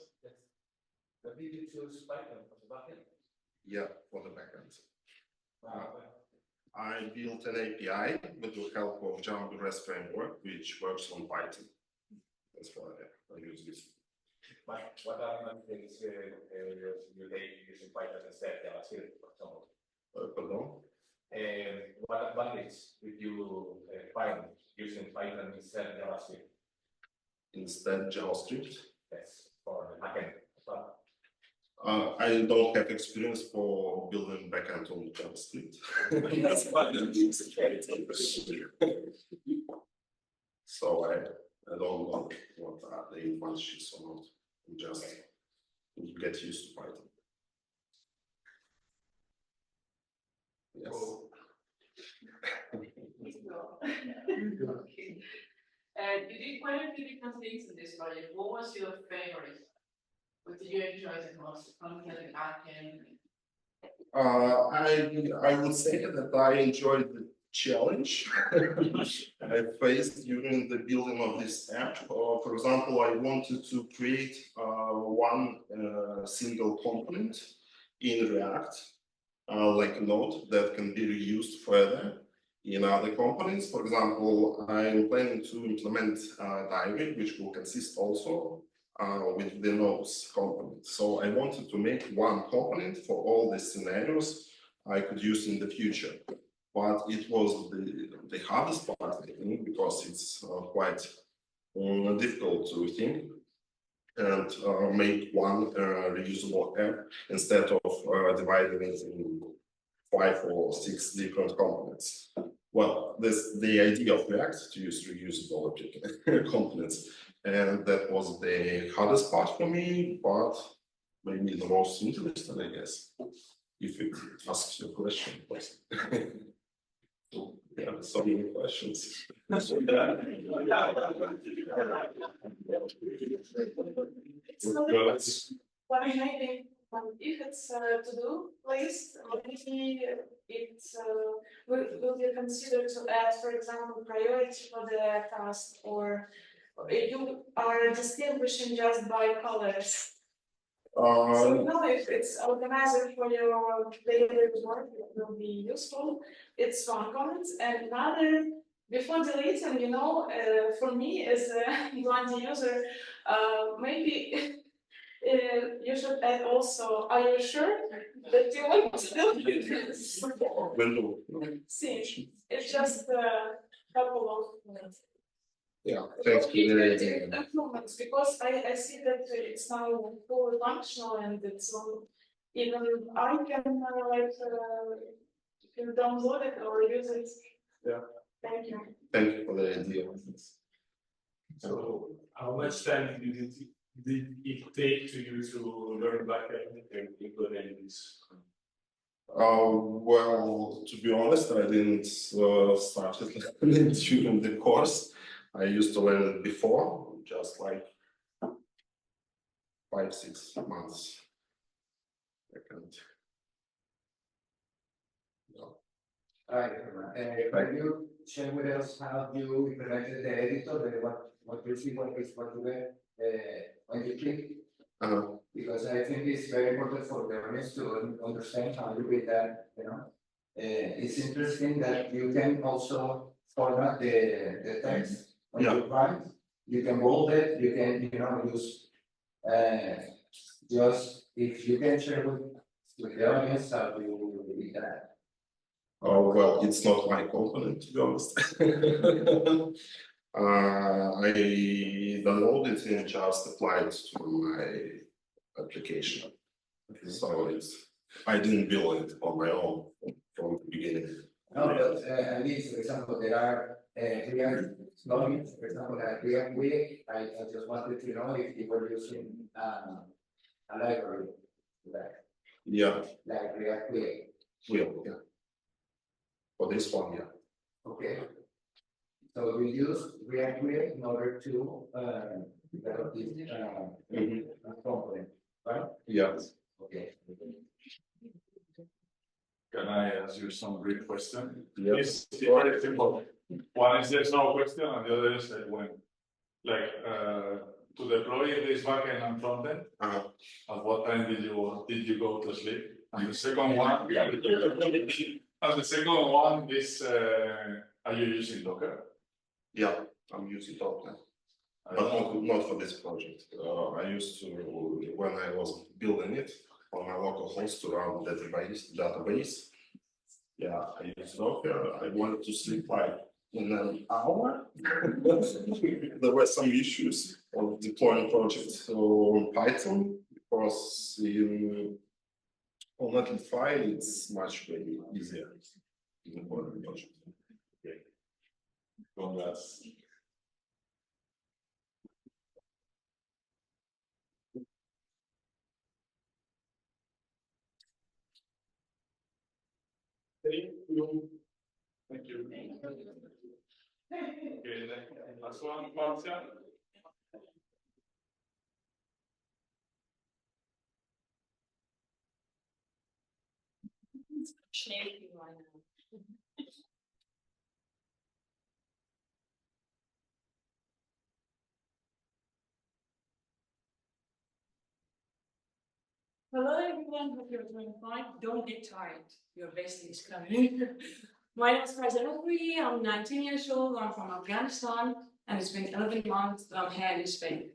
But did you choose Python for the backend?
Yeah, for the backend. I built an API with the help of Django REST framework, which works on Python. That's why I use this.
What are the things you take using Python instead of JavaScript, for example?
Pardon?
What advantage did you find using Python instead of JavaScript?
Instead JavaScript?
Yes, for the backend.
I don't have experience for building backend on JavaScript. That's why I'm using Python. So I don't know what are the advantages or not. Just get used to Python. Yes.
Okay. You did quite a few different things in this project. What was your favorite? What did you enjoy the most? Content, backend?
I would say that I enjoyed the challenge I faced during the building of this app. For example, I wanted to create one single component in React, like a node that can be reused further in other components. For example, I'm planning to implement a diary, which will consist also with the nodes component. So I wanted to make one component for all the scenarios I could use in the future. But it was the hardest part, I think, because it's quite difficult to think and make one reusable app instead of dividing it in 5 or 6 different components. Well, that's the idea of React, to use reusable components. And that was the hardest part for me, but maybe the most interesting, I guess, if it asks your question. Yeah, so many questions.
What maybe if it's to do list, maybe it's will you consider to add, for example, priority for the task, or you are distinguishing just by colors? So you know, if it's organizer for your daily work, it will be useful. It's one comment, and another before deleting, you know, for me as a blind user, maybe you should add also, are you sure that you want to do this? See, it's just a couple of minutes.
Yeah, thanks for the idea.
Improvements, because I see that it's now fully functional, and it's even I can can download it or use it.
Yeah.
Thank you.
Thank you for the idea.
So, how much time did it take to you to learn backend and implement this?
Well, to be honest, I didn't start it during the course. I used to learn it before, just like 5-6 months.
Hi, Herman. Can you share with us how you implemented the editor, what you see, what you get when you click? Because I think it's very important for the audience to understand how you read that, you know. It's interesting that you can also format the text when you write. You can bold it, you can, you know, use just if you can share with the audience how you read that.
Oh, well, it's not my component, to be honest. I downloaded it and just applied to my application. So I didn't build it on my own from the beginning.
No, but at least, for example, there are React plugins, for example, like React Wig. I just wanted to know if you were using a library like React Wig.
Yeah. For this one, yeah.
Okay. So we use React Wig in order to develop this component, right?
Yes.
Okay.
I ask you some brief question?
Yeah.
It's very simple. One is there's no question, and the other is when, like, to deploy this backend and frontend. At what time did you go to sleep? And the second one, is, are you using Docker?
Yeah, I'm using Docker. But not for this project. I used to, when I was building it on my local host to run database. Yeah, I used Docker. I wanted to sleep like in an hour. There were some issues of deploying projects on Python because on Netlify it's much very easier to deploy the project.
Okay. Congrats. Thank you. Okay, last one, Farzia.
Hello everyone, hope you're doing fine. Don't get tired, your best is coming. My name is Priscila, I'm 19 years old, I'm from Afghanistan, and it's been 11 months that I'm here in Spain.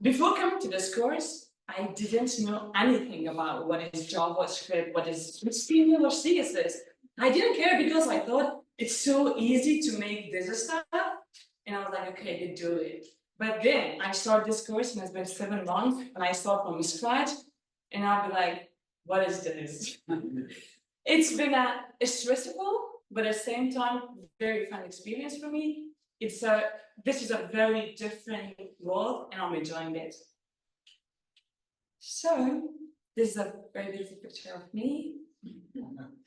Before coming to this course, I didn't know anything about what is JavaScript, what is HTML or CSS. I didn't care because I thought it's so easy to make this stuff, and I was like, okay, do it. But then I start this course and it's been 7 months and I start from scratch and I'll be like, what is this? It's been a stressful, but at the same time, very fun experience for me. This is a very different world and I'm enjoying it. So this is a very beautiful picture of me.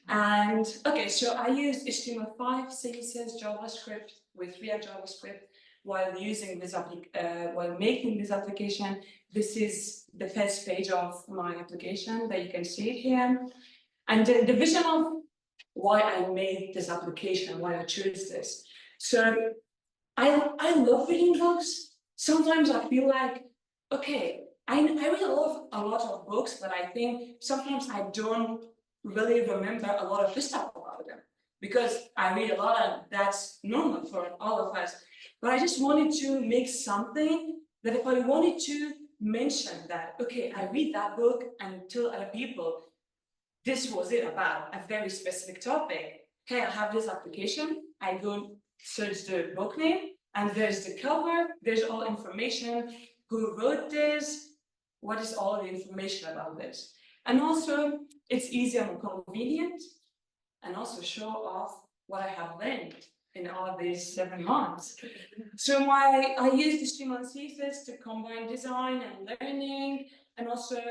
And okay, so I use HTML5, CSS, JavaScript with React JavaScript. While using this while making this application, this is the first page of my application that you can see it here. And the vision of why I made this application, why I chose this. So I love reading books. Sometimes I feel like, okay, I read a lot of books, but I think sometimes I don't really remember a lot of the stuff about them because I read a lot and that's normal for all of us. But I just wanted to make something that if I wanted to mention that, okay, I read that book and tell other people, this was it about a very specific topic. Hey, I have this application, I go search the book name, and there's the cover, there's all information, who wrote this, what is all the information about this. And also, it's easy and convenient, and also show off what I have learned in all these 7 months. So I use HTML and CSS to combine design and learning, and also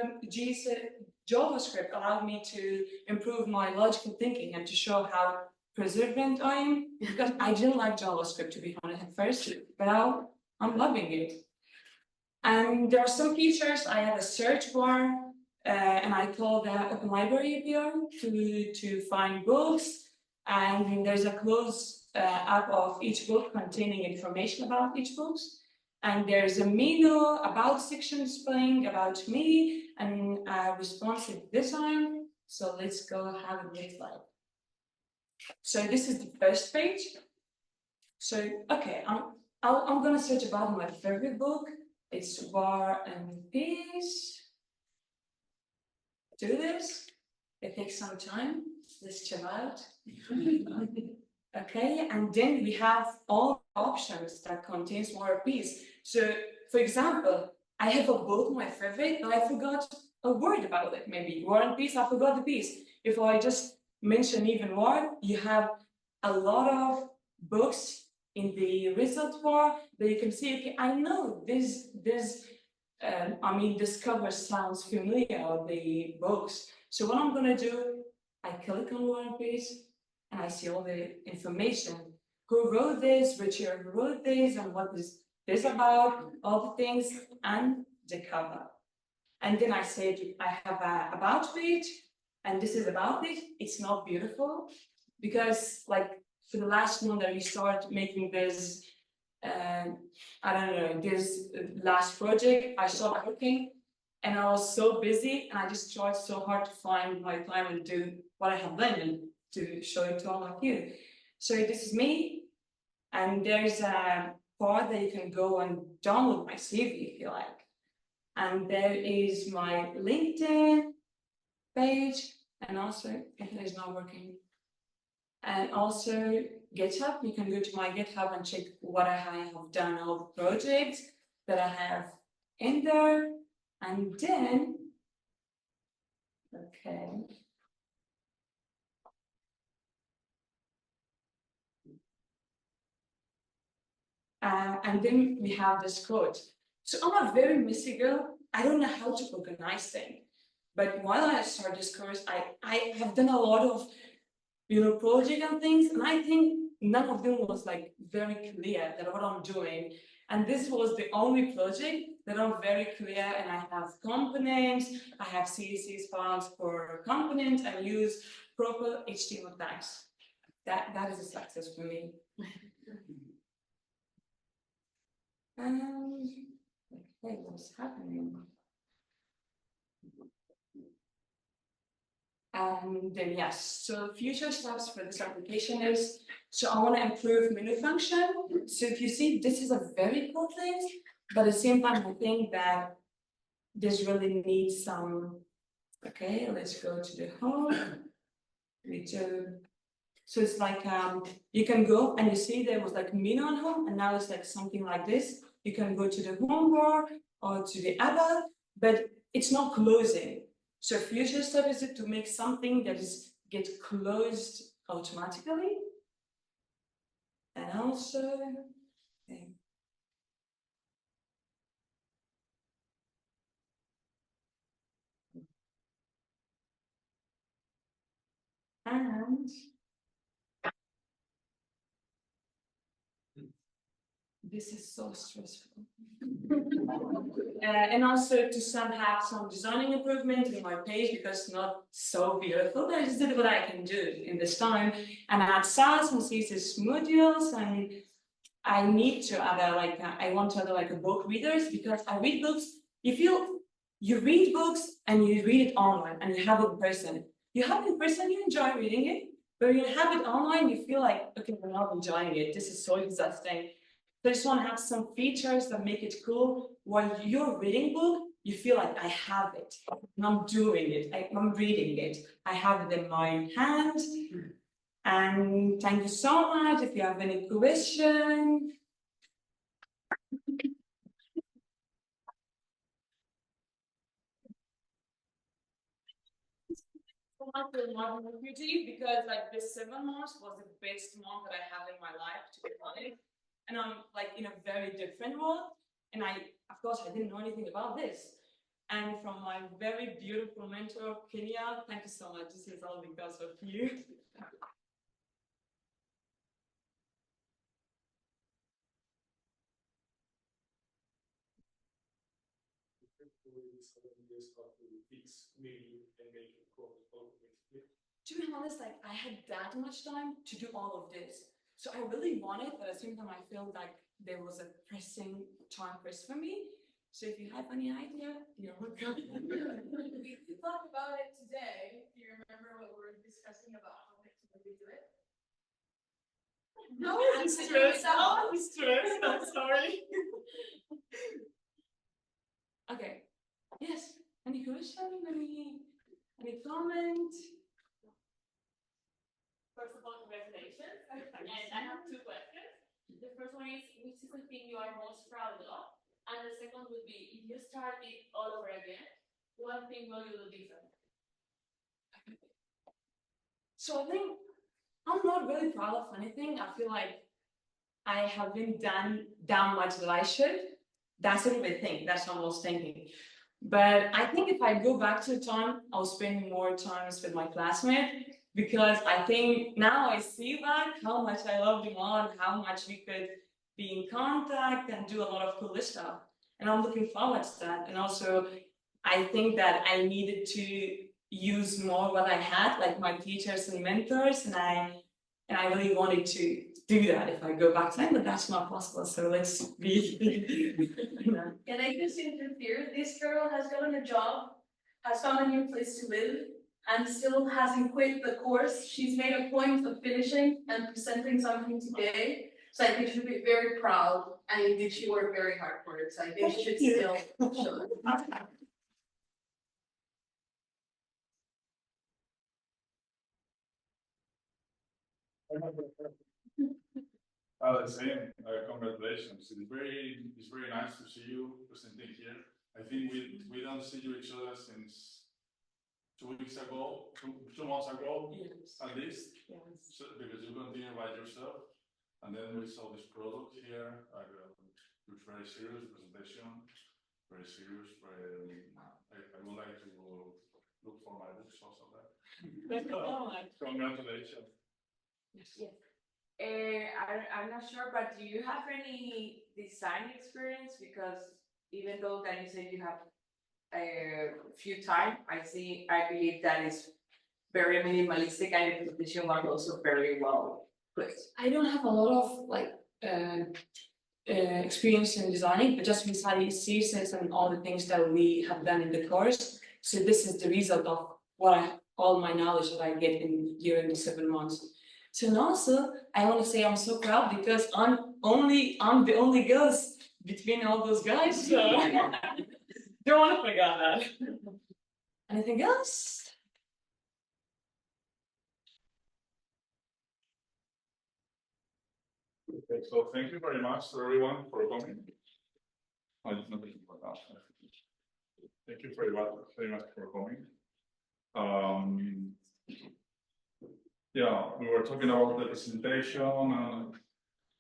JavaScript allowed me to improve my logical thinking and to show how perseverant I am, because I didn't like JavaScript to be honest at first, but now I'm loving it. And there are some features. I have a search bar, and I call that Open Library API to find books. And there's a close app of each book containing information about each book. And there's a menu about section displaying about me and a responsive design. So let's go have a look like. So this is the first page. So okay, I'm gonna search about my favorite book. It's War and Peace. Do this. It takes some time. Let's chill out. Okay, and then we have all options that contains War and Peace. So, for example, I have a book, my favorite, but I forgot a word about it. Maybe War and Peace, I forgot the piece. If I just mention even war, you have a lot of books in the result bar that you can see, okay, I know this cover sounds familiar with the books. So what I'm gonna do, I click on War and Peace and I see all the information. Who wrote this, which year who wrote this, and what is this about, all the things, and the cover. And then I say I have a about page, And this is about it. It's not beautiful because like for the last month that we start making this, I don't know, this last project, I started working and I was so busy and I just tried so hard to find my time and do what I have done and to show it to all of you. So this is me, and there's a part that you can go and download my CV if you like. And there is my LinkedIn page, and also, it is not working. And also GitHub, you can go to my GitHub and check what I have done, all the projects that I have in there. And then, okay. And then we have this code. So I'm a very messy girl. I don't know how to organize things. But while I started this course, I have done a lot of, project and things, and I think none of them was like very clear that what I'm doing. And this was the only project that I'm very clear, and I have components, I have CSS files for components, and use proper HTML tags. That is a success for me. Okay, what's happening? And then yes, so future steps for this application is, so I want to improve menu function. So if you see, this is a very cool thing, but at the same time, I think that this really needs some, okay, let's go to the home. So it's like, you can go and you see there was like menu on home, and now it's like something like this. You can go to the home bar or to the about, but it's not closing. So future step is to make something that is get closed automatically. And also, okay. And this is so stressful. And also to have some designing improvement in my page because it's not so beautiful, but I just did what I can do in this time. And I add SaaS and CSS modules, and I need to add I want to add a book readers because I read books. You read books and you read it online and you have it in person. You have it in person, you enjoy reading it, but when you have it online, you feel like, okay, we're not enjoying it. This is so exhausting. So I just want to have some features that make it cool. While you're reading book, you feel like I have it, and I'm doing it, I'm reading it. I have it in my hand. And thank you so much. If you have any questions. Modern refugee because like this 7 months was the best month that I have in my life, to be honest. And I'm like in a very different world, and of course I didn't know anything about this. And from my very beautiful mentor Kenya, thank you so much. This is all because of you. To be honest, like I had that much time to do all of this. So I really wanted, but at the same time I feel like there was a pressing time press for me. So if you have any idea, you're welcome.
We talked about it today. Do you remember what we were discussing about how next we do it?
No, I'm stressed. I'm stressed. I'm sorry. Okay. Yes. Any question? Any comment?
First of all, congratulations. And I have 2 questions. The first one is, which is the thing you are most proud of? And the second would be, if you start it all over again, what thing will you do different?
So I think I'm not really proud of anything. I feel like I haven't done that much that I should. That's a little thing. That's what I was thinking. But I think if I go back to the time, I'll spend more times with my classmates because I think now I see back how much I love them all and how much we could be in contact and do a lot of cool stuff. And I'm looking forward to that. And also, I think that I needed to use more what I had, like my teachers and mentors, and I really wanted to do that if I go back time, but that's not possible. So let's be.
Can I just interfere? This girl has gotten a job, has found a new place to live, and still hasn't quit the course. She's made a point of finishing and presenting something today. So I think she should be very proud, and indeed she worked very hard for it. So I think she should still show it.
The same. Congratulations. It's very nice to see you presenting here. I think we don't see each other since 2 weeks ago, 2 months ago,
Yes.
at least.
Yes.
So, because you continue by yourself, and then we saw this product here. It's very serious presentation, very serious. I would like to look for my books also there. Congratulations.
Yes. I'm not sure, but do you have any design experience? Because even though that you said you have a few time, I believe that is very minimalistic, and the presentation was also very well put.
I don't have a lot of like experience in designing, but just with CEAR and all the things that we have done in the course. So this is the result of all my knowledge that I get during the 7 months. So and also, I want to say I'm so proud because I'm the only girl between all those guys. So don't want to forget that. Anything else?
Okay, so thank you very much to everyone for coming. Thank you very much for coming. Yeah, we were talking about the presentation, and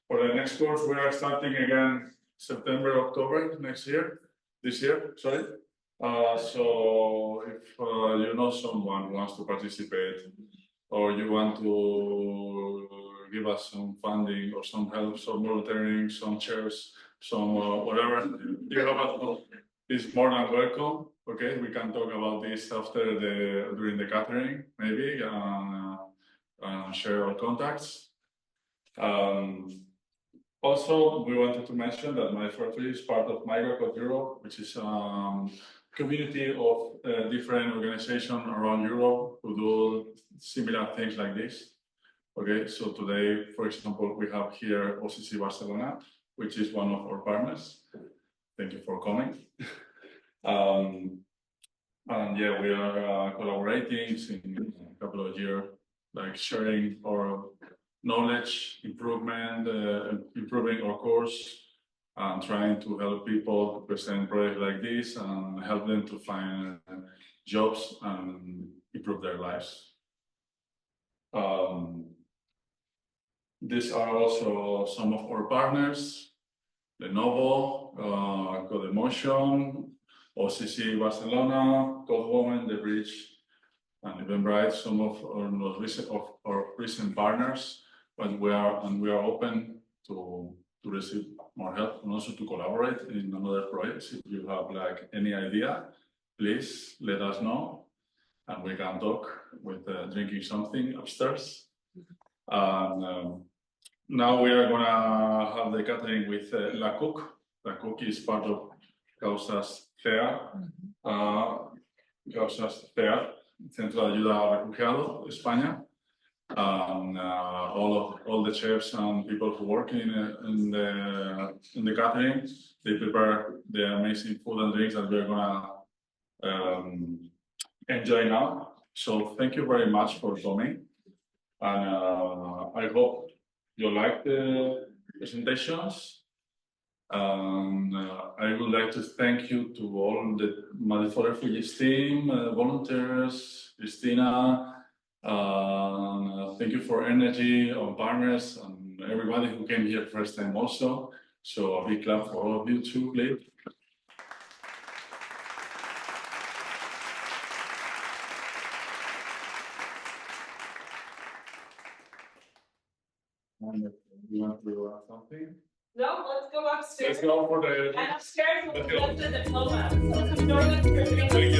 for the next course we are starting again September, October this year, sorry. So if you know someone who wants to participate, or you want to give us some funding or some help, some volunteering, some chairs, some whatever you have, is more than welcome. Okay, we can talk about this after during the catering, maybe, share our contacts. Also, we wanted to mention that MFR is part of Migrants Europe, which is community of different organizations around Europe who do similar things like this. Okay, so today, for example, we have here OCC Barcelona, which is one of our partners. Thank you for coming. And yeah, we are collaborating in a couple of years, like sharing our knowledge, improving our course, and trying to help people to present projects like this and help them to find jobs and improve their lives. These are also some of our partners: Lenovo, Codemotion, OCC Barcelona, Codemotion, the Bridge, and even Bright, some of our recent partners. But we are open to receive more help and also to collaborate in another projects. If you have like any idea, please let us know, and we can talk with drinking something upstairs. And now we are gonna have the catering with Lakook. Lakook is part of Causas CEAR, Centro de Ayuda a Refugiados, España. All the chefs and people who work in the catering, they prepare the amazing food and drinks that we're gonna enjoy now. So thank you very much for coming, and I hope you like the presentations. I would like to thank you to all the Madrid For Refugees team, volunteers, Christina. Thank you for energy, our partners, and everybody who came here first time also. So a big clap for all of you too, please. You want to do something?
No, let's go upstairs.
Let's go for the.
And upstairs we'll
Let's
get
go.
the diploma. So